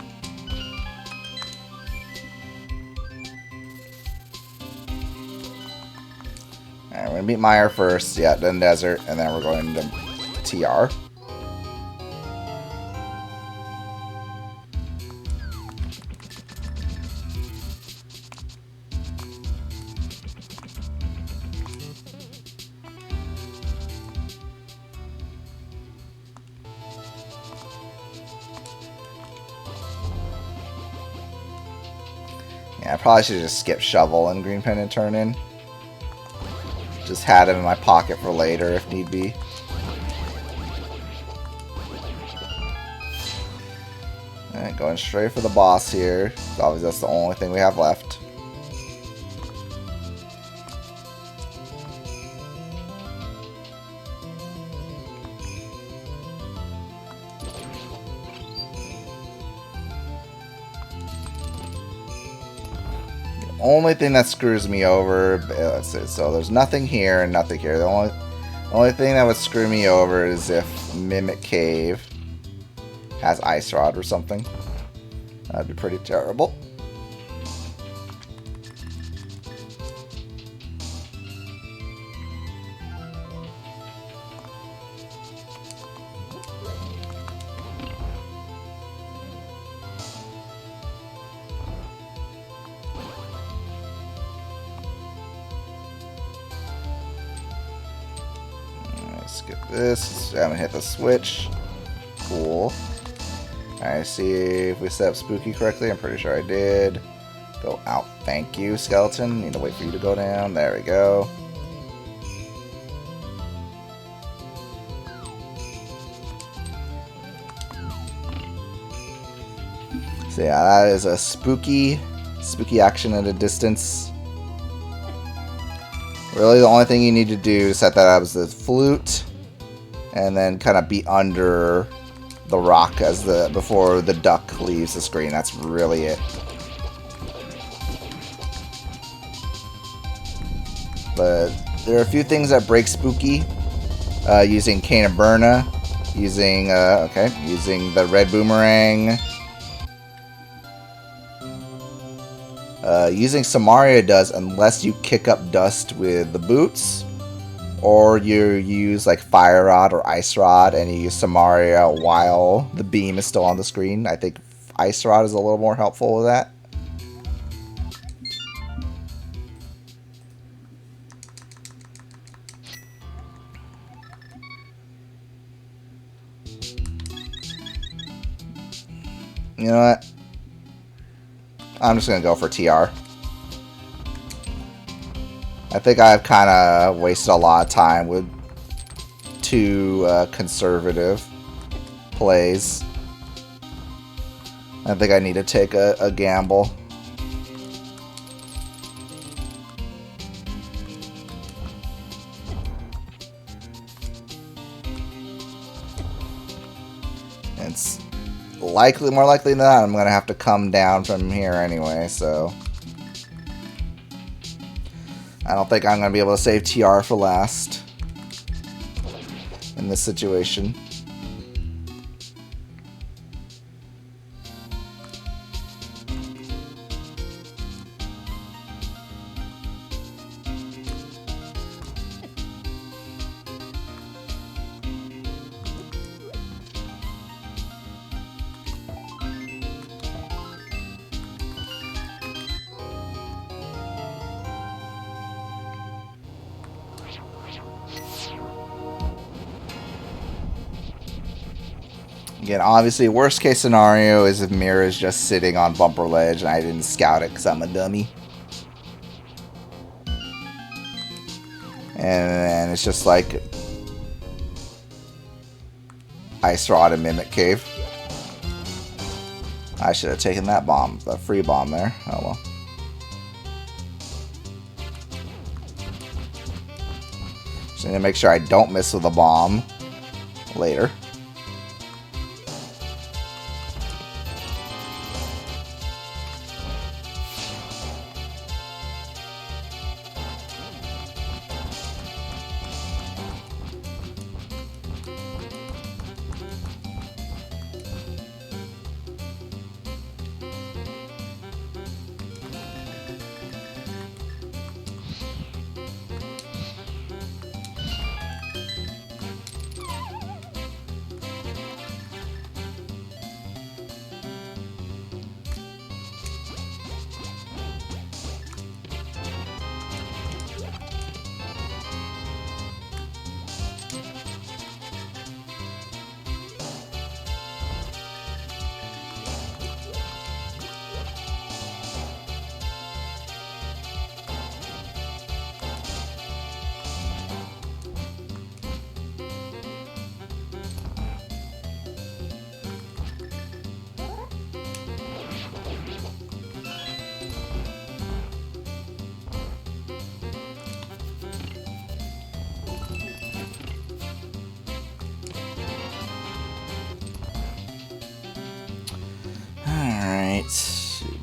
Alright, we're gonna beat Mire first, yeah, then Desert, and then we're going to TR. Yeah, I probably should just skip Shovel and Green Pendant turn in. Just had him in my pocket for later if need be. Alright, going straight for the boss here. Obviously that's the only thing we have left. Only thing that screws me over, let's see, so there's nothing here and nothing here. The only thing that would screw me over is if Mimic Cave has Ice Rod or something. That'd be pretty terrible. Skip this. I haven't hit the switch. Cool. Alright, see if we set up Spooky correctly. I'm pretty sure I did. Go out. Thank you, Skeleton. Need to wait for you to go down. There we go. So yeah, that is a spooky action at a distance. Really, the only thing you need to do to set that up is the flute and then kind of be under the rock before the duck leaves the screen. That's really it. But there are a few things that break Spooky. Using Cane of Burna, using the red boomerang, using Samaria does unless you kick up dust with the boots, or you use like Fire Rod or Ice Rod and you use Samaria while the beam is still on the screen. I think Ice Rod is a little more helpful with that. You know what? I'm just going to go for TR. I think I've kind of wasted a lot of time with two conservative plays. I think I need to take a gamble. It's more likely than not I'm going to have to come down from here anyway, so I don't think I'm going to be able to save TR for last in this situation. Again, obviously, worst case scenario is if Mira's just sitting on bumper ledge and I didn't scout it because I'm a dummy. And it's just like Ice Rod and Mimic Cave. I should have taken that bomb, the free bomb there. Oh well. Just need to make sure I don't miss with a bomb later.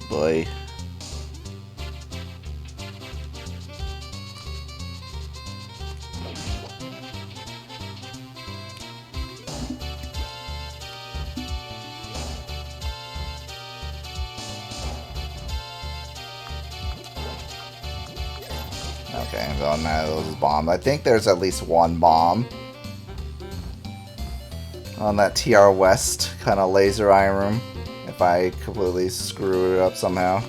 Boy. Okay, I'm going out of those bombs. I think there's at least one bomb on that TR West kind of laser eye room. If I completely screw it up somehow.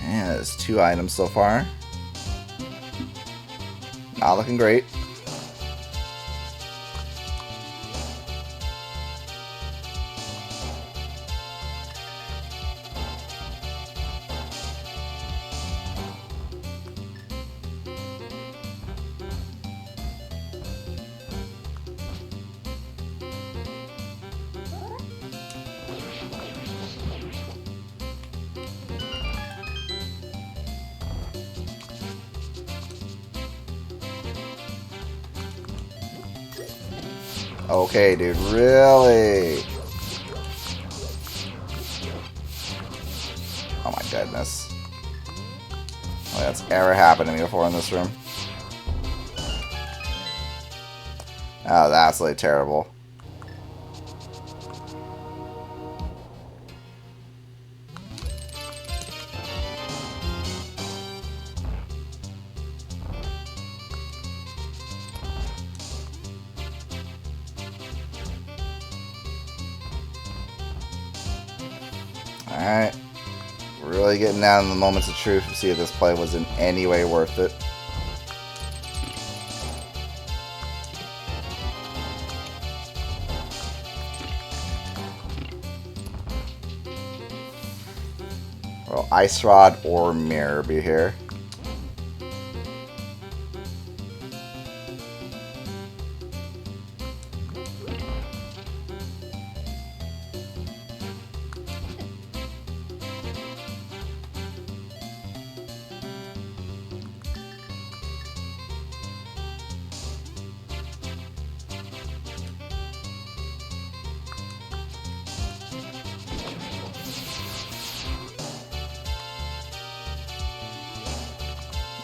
Yeah, there's 2 items so far. Not looking great. Okay, dude, really? Oh my goodness. Oh, that's ever happened to me before in this room. Oh, that's absolutely terrible. Alright. Really getting down to the moments of truth to see if this play was in any way worth it. Well, Ice Rod or Mirror be here.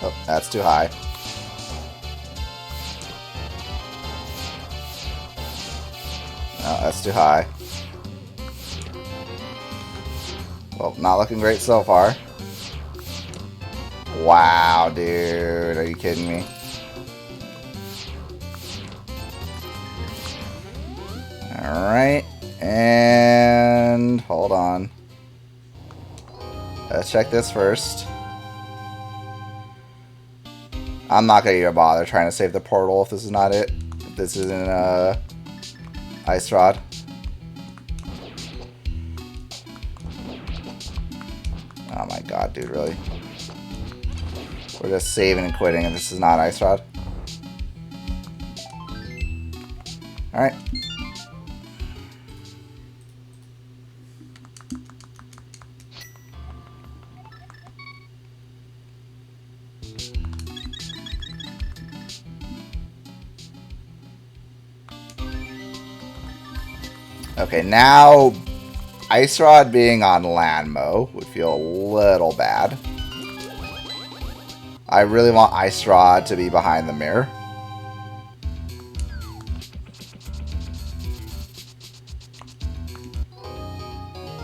Oh, that's too high. No, that's too high. Well, not looking great so far. Wow, dude. Are you kidding me? Alright. And hold on. Let's check this first. I'm not going to even bother trying to save the portal if this is not it. If this isn't Ice Rod. Oh my god, dude, really? We're just saving and quitting if this is not Ice Rod. Alright. Okay, now Ice Rod being on Lanmo would feel a little bad. I really want Ice Rod to be behind the mirror.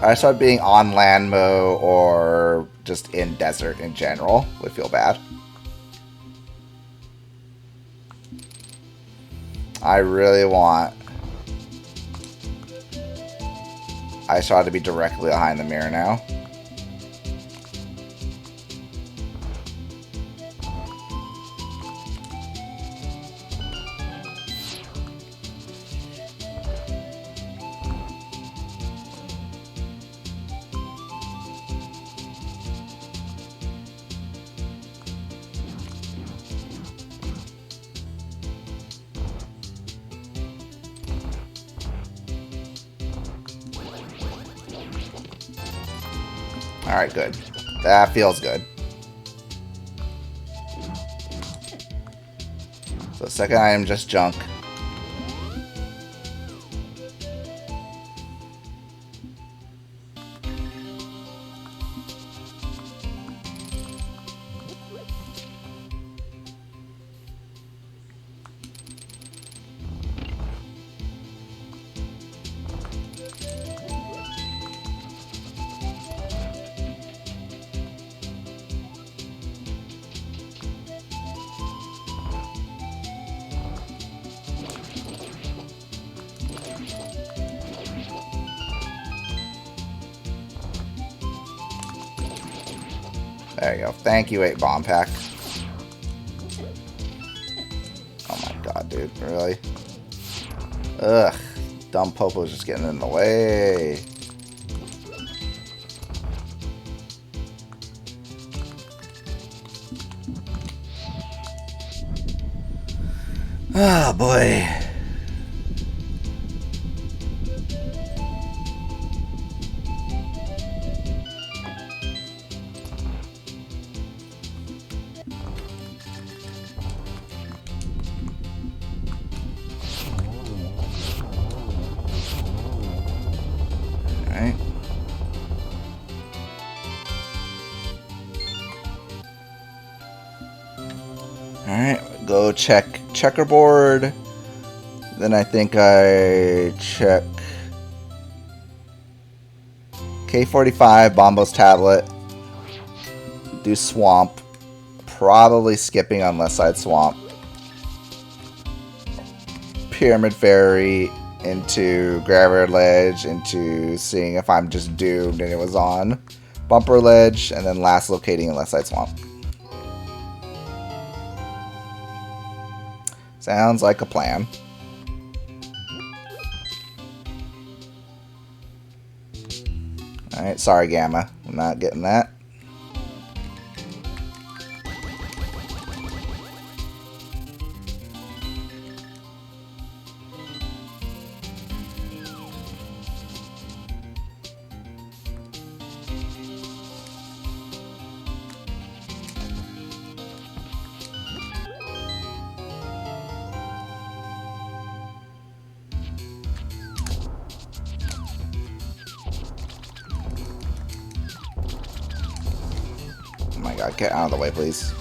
Ice Rod being on Lanmo or just in desert in general would feel bad. I really want Ice Rod to be directly behind the mirror now. Alright, good. That feels good. So second item, just junk. There you go. Thank you, 8 bomb pack. Oh my god, dude. Really? Ugh. Dumb Popo's just getting in the way. Oh boy. Alright. Alright, go check checkerboard. Then I think I check K45, Bombo's tablet. Do swamp. Probably skipping on left side swamp. Pyramid Fairy into Graveyard Ledge into seeing if I'm just doomed and it was on. Bumper Ledge, and then last locating in left side swamp. Sounds like a plan. Alright, sorry Gamma. I'm not getting that. Get out of the way, please.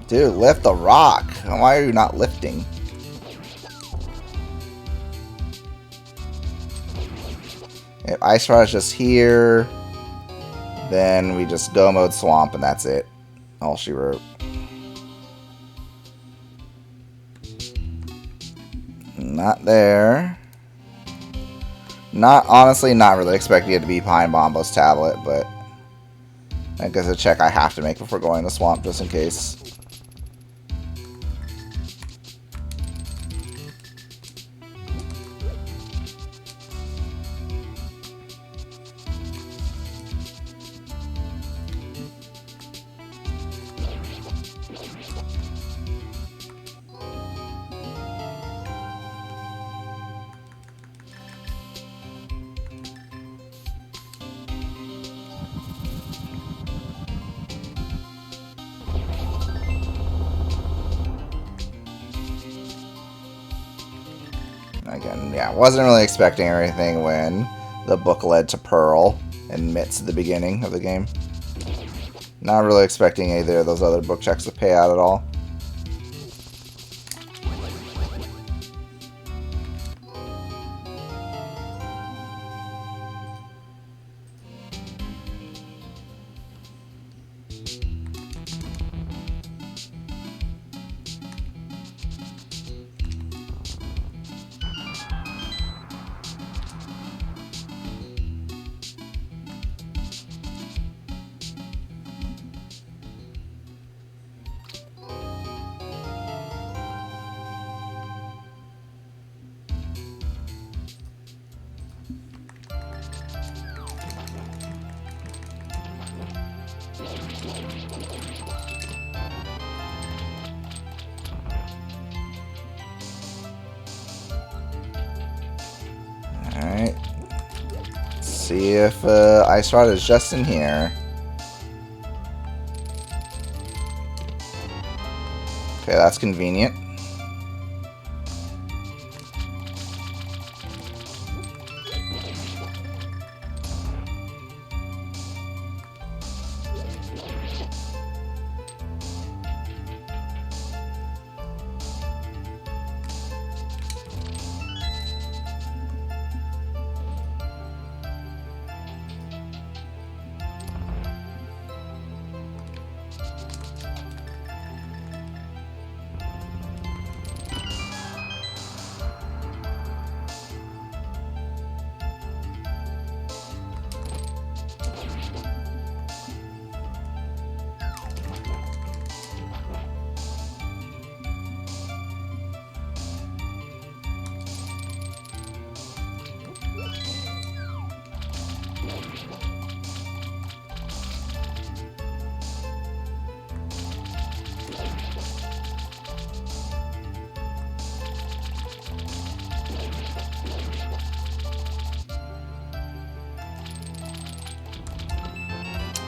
Dude, lift the rock. Why are you not lifting? If Ice Rod is just here, then we just go mode swamp and that's it. All she wrote. Not there. Honestly, not really expecting it to be behind Bombo's tablet, but I guess a check I have to make before going to swamp just in case. Again, yeah, wasn't really expecting anything when the book led to Pearl and Mitts at the beginning of the game. Not really expecting either of those other book checks to pay out at all. Alright. See if Ice Rod is just in here. Okay, that's convenient.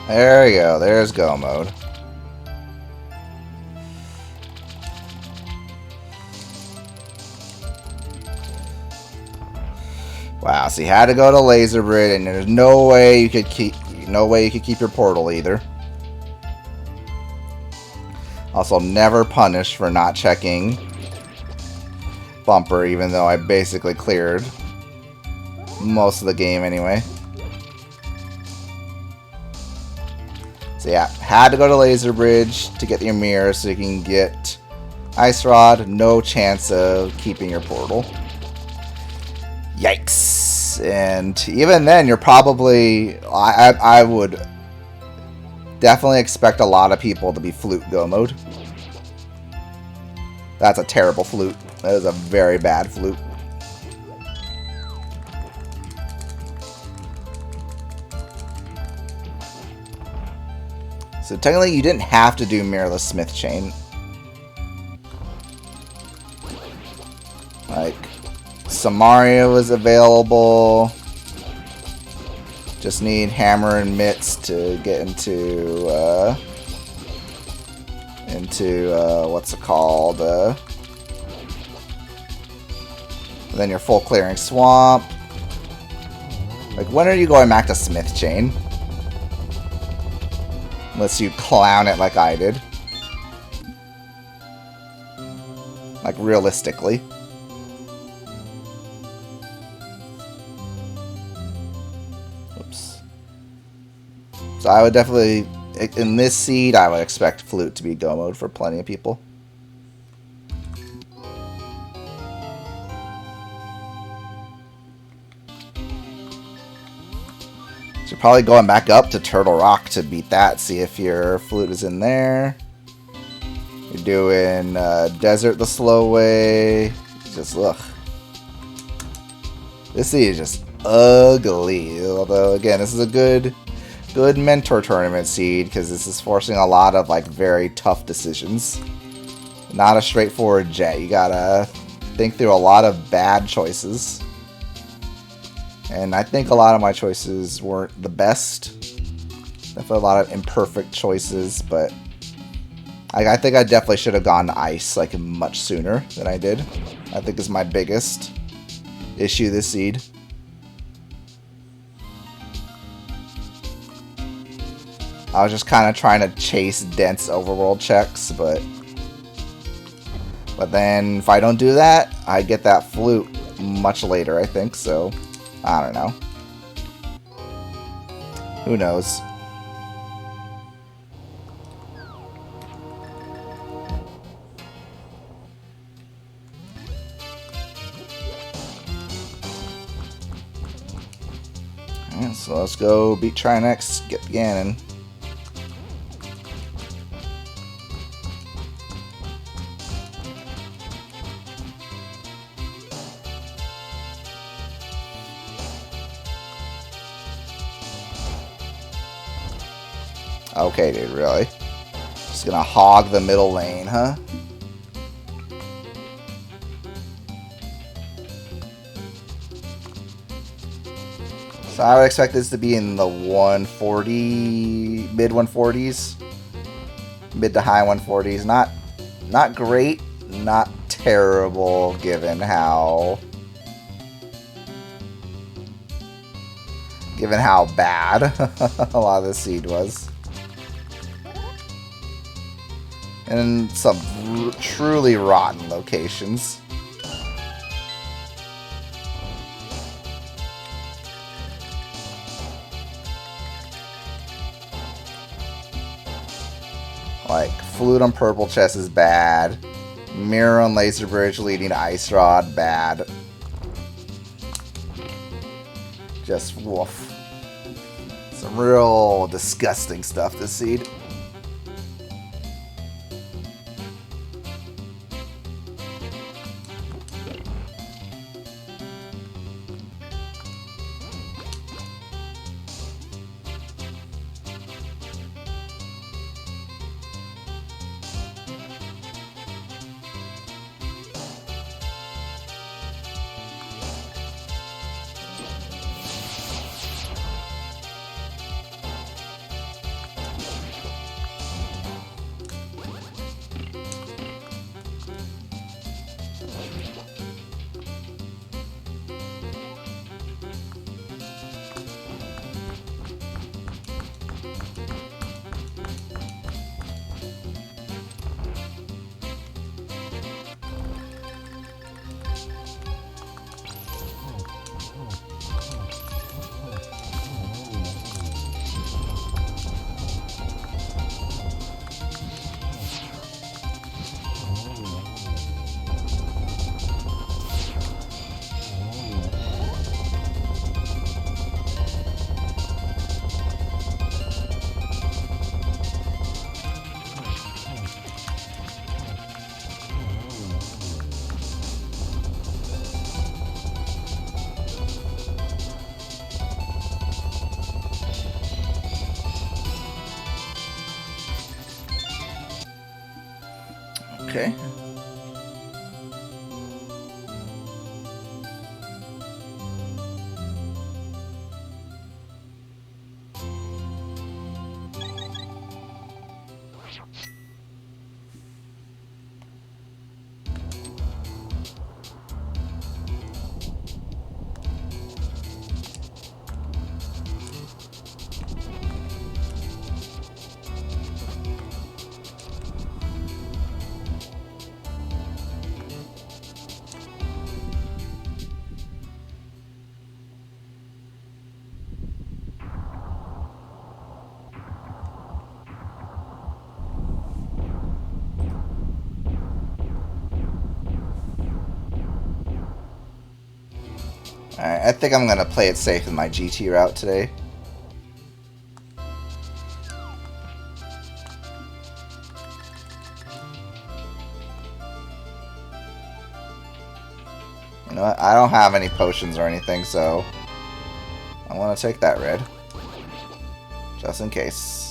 There we go. There's go mode. Wow, so you had to go to Laser Bridge, and there's no way you could keep your portal either. Also, never punished for not checking Bumper, even though I basically cleared most of the game anyway. So yeah, had to go to Laser Bridge to get your mirror so you can get Ice Rod. No chance of keeping your portal. Yikes. And even then, you're probably... I would definitely expect a lot of people to be Flute Go Mode. That's a terrible flute. That is a very bad flute. So technically you didn't have to do Mirrorless Smith Chain. Like, Samaria was available. Just need Hammer and Mitts to get into what's it called? Then your full clearing swamp. Like, when are you going back to Smith Chain? Unless you clown it like I did. Like, realistically. Oops. So I would definitely, in this seed, I would expect Flute to be Go Mode for plenty of people. So you're probably going back up to Turtle Rock to beat that, see if your Flute is in there. You're doing Desert the slow way. Just, ugh. This seed is just ugly. Although, again, this is a good mentor tournament seed, because this is forcing a lot of, like, very tough decisions. Not a straightforward jet. You gotta think through a lot of bad choices. And I think a lot of my choices weren't the best. Definitely a lot of imperfect choices, but I think I definitely should have gone to Ice like much sooner than I did. I think is my biggest issue this seed. I was just kind of trying to chase dense overworld checks, but then if I don't do that, I get that Flute much later, I think, so I don't know. Who knows? Yeah, so let's go beat Trinex, get Ganon. Okay, dude, really? Just gonna hog the middle lane, huh? So I would expect this to be in the 140, mid 140s, mid to high 140s. Not great, not terrible, given how bad a lot of this seed was. And some truly rotten locations. Like, Flute on Purple Chest is bad. Mirror on Laser Bridge leading to Ice Rod, bad. Just woof. Some real disgusting stuff this seed. Okay. Alright, I think I'm gonna play it safe with my GT route today. You know what? I don't have any potions or anything, so I want to take that red. Just in case.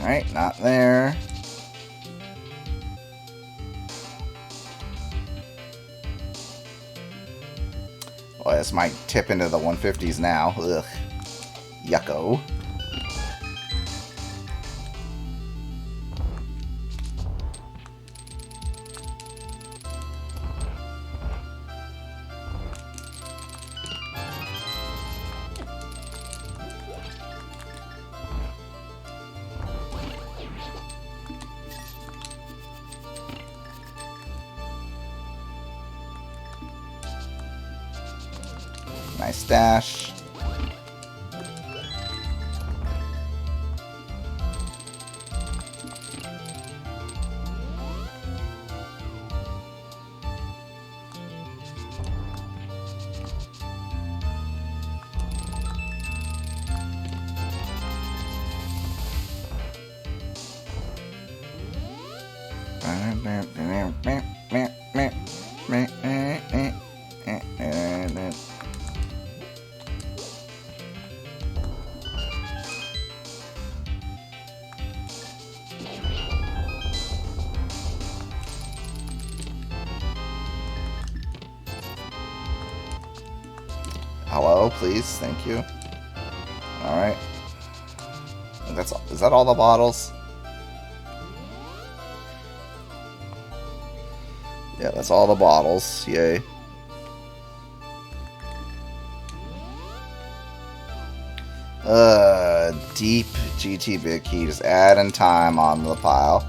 Alright, not there. Well, this might tip into the 150s now. Ugh. Yucko. Nice dash. Hello, please. Thank you. Alright. Is that all the bottles? Yeah, that's all the bottles. Yay. Deep GT big key. Just adding time on the pile.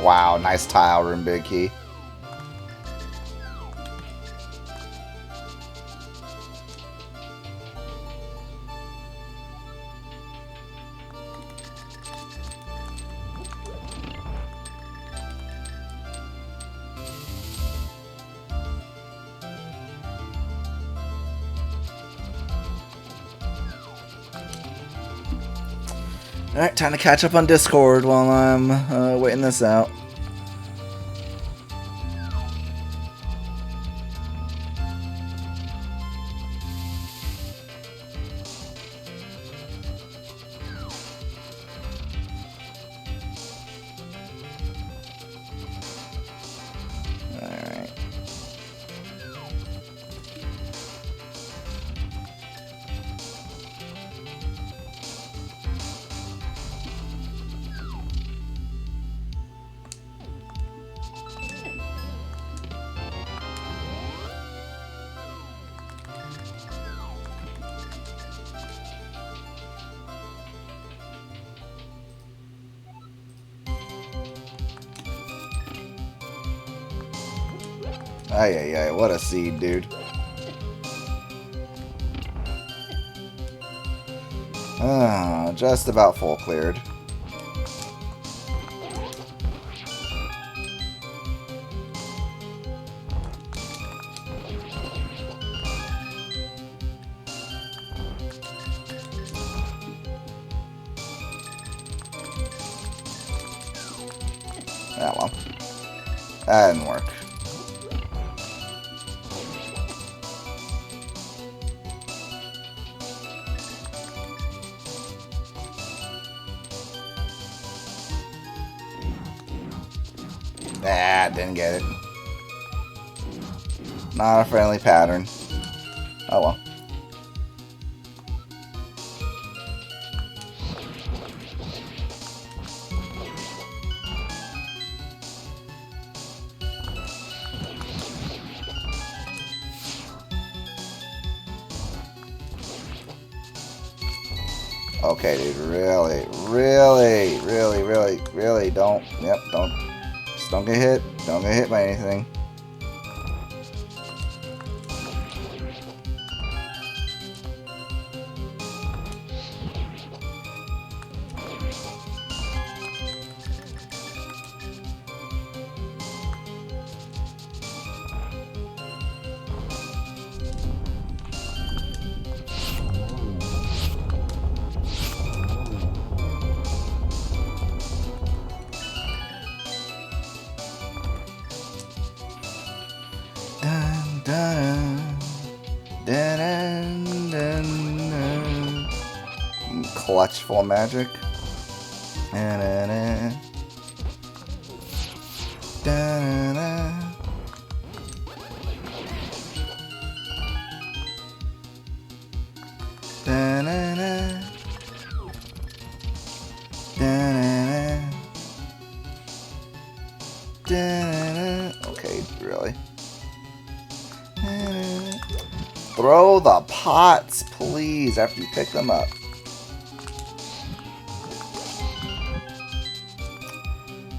Wow, nice tile room, Big Key. Alright, time to catch up on Discord while I'm waiting this out. Alright. Ay, what a seed, dude. Just about full cleared. Ah, well. That didn't work. Ah, didn't get it. Not a friendly pattern. Oh well. Okay, dude, really don't. Yep, don't. Just don't get hit. Don't get hit by anything. Clutch full magic. Okay, really. Throw the pots, please, after you pick them up.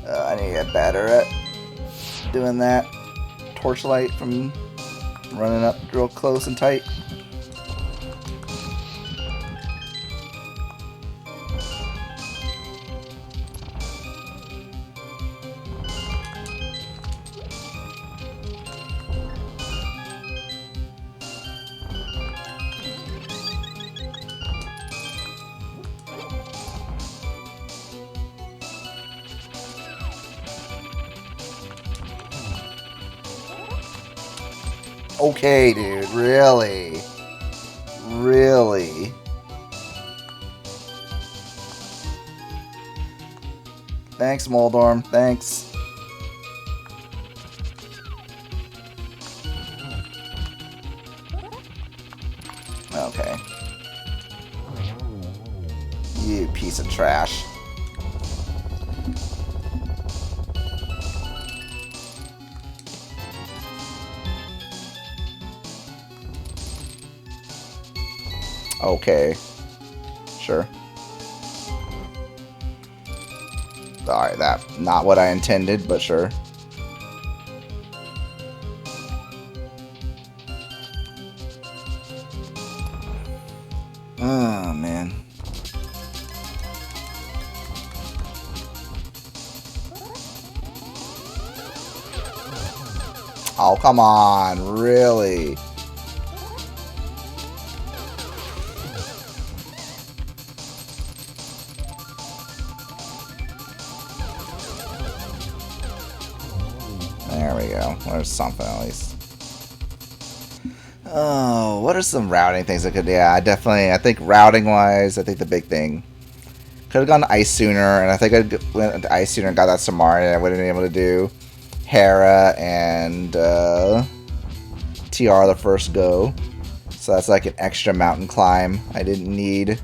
I need to get better at doing that. Torchlight from running up real close and tight. Okay, dude, really? Really? Thanks, Moldorm, thanks. Okay. You piece of trash. Okay. Sure. Alright, that not what I intended, but sure. Oh, man. Oh, come on, really? There we go. There's something at least. Oh, what are some routing things that could... Yeah, I think routing-wise, I think the big thing... Could have gone to Ice sooner, and I think I went to Ice sooner and got that Samari, and I would have been able to do Hera and TR the first go. So that's like an extra mountain climb I didn't need.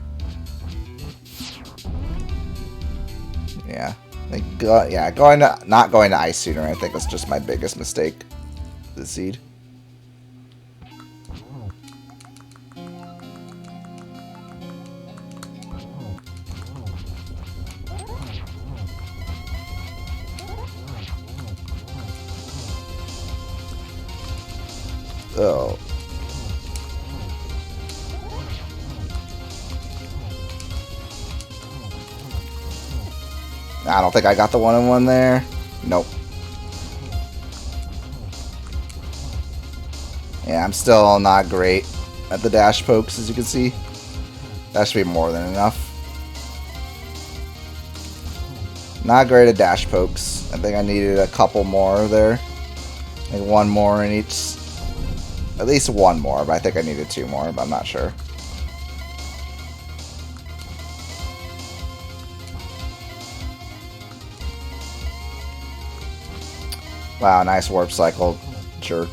Yeah. Not going to Ice sooner, I think was just my biggest mistake. The seed. Oh. I don't think I got the 1-on-1 there. Nope. Yeah, I'm still not great at the dash pokes, as you can see. That should be more than enough. Not great at dash pokes. I think I needed a couple more there. Like one more in each. At least one more, but I think I needed 2 more, but I'm not sure. Wow, nice warp cycle, jerk.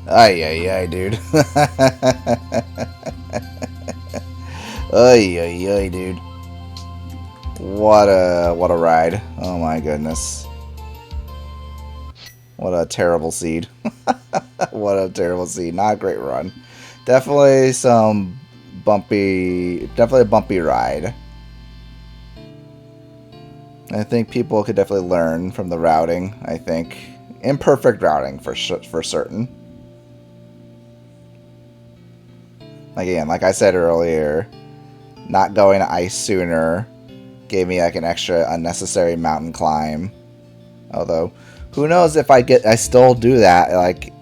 Alright. Ay, dude. Ay, dude. What a ride. Oh my goodness. What a terrible seed. What a terrible seed. Not a great run. Definitely definitely a bumpy ride. I think people could definitely learn from the routing, I think. Imperfect routing for certain. Again, like I said earlier, not going to Ice sooner gave me like an extra unnecessary mountain climb. Although, who knows if I still do that, like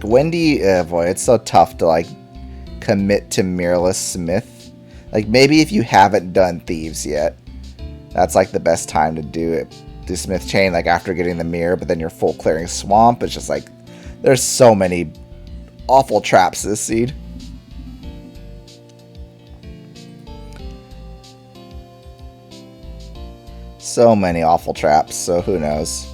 Wendy, boy, it's so tough to like commit to Mirrorless Smith. Like maybe if you haven't done Thieves yet, that's like the best time to do it. Do Smith Chain like after getting the mirror, but then you're full clearing Swamp. It's just like there's so many awful traps this seed. So many awful traps, so who knows.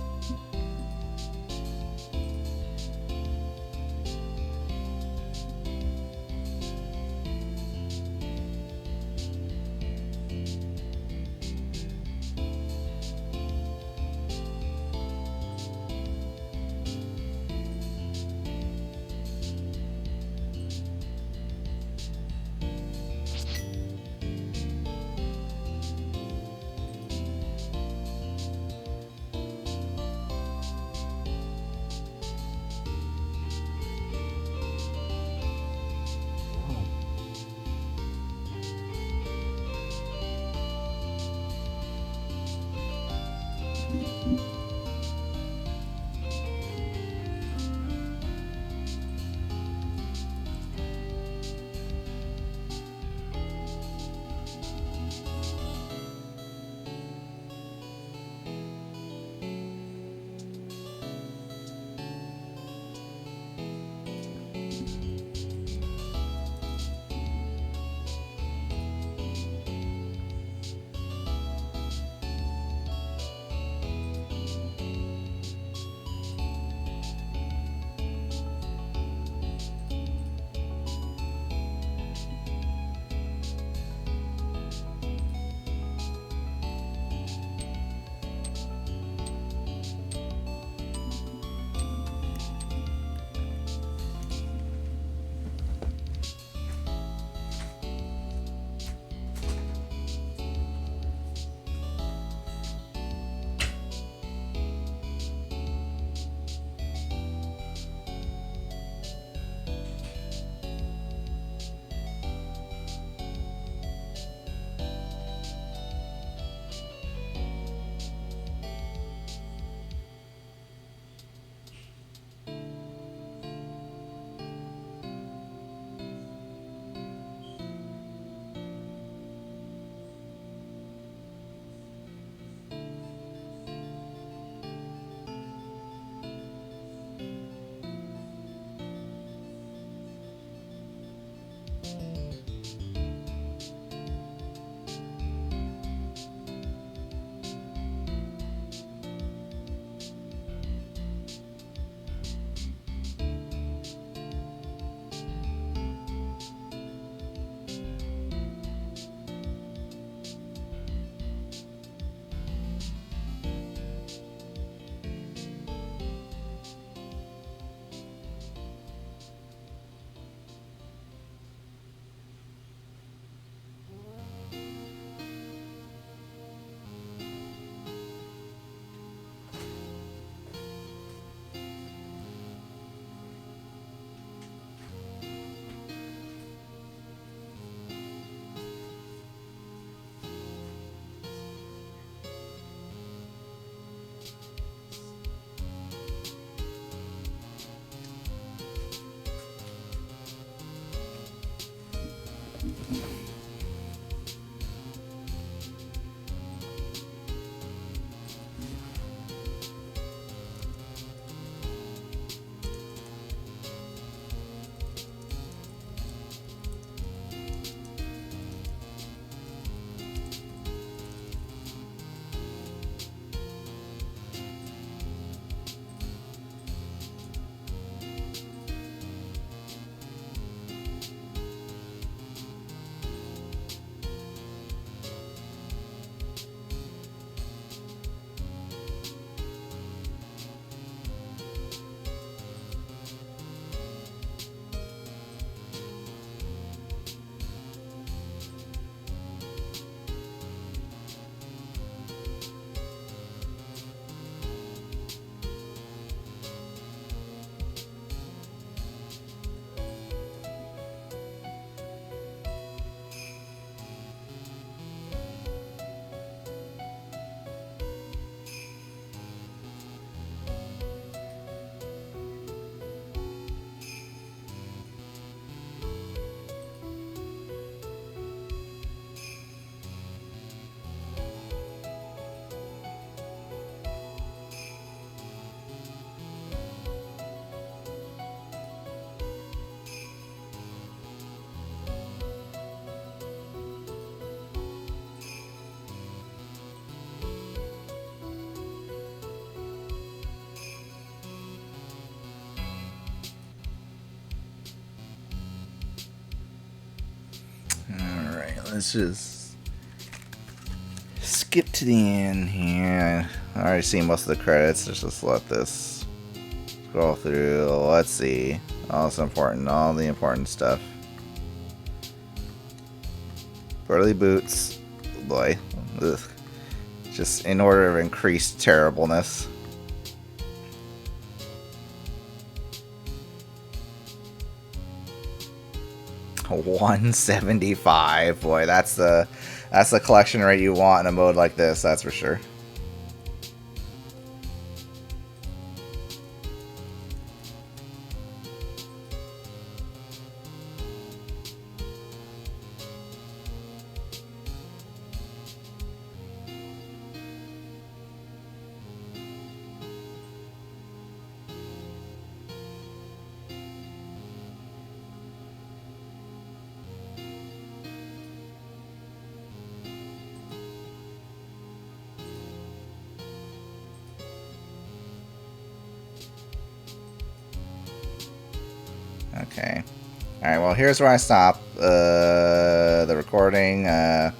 let's just skip to the end here. I already seen most of the credits. Let's just let this scroll through. Let's see. All the important stuff. Burly boots. Oh boy. Ugh. Just in order of increased terribleness. 175. Boy, that's the collection rate you want in a mode like this, that's for sure. Okay. Alright, well, here's where I stop the recording. Yeah,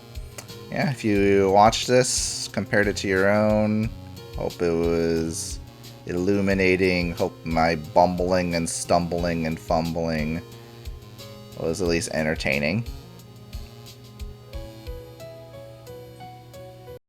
if you watched this, compared it to your own, hope it was illuminating. Hope my bumbling and stumbling and fumbling was at least entertaining.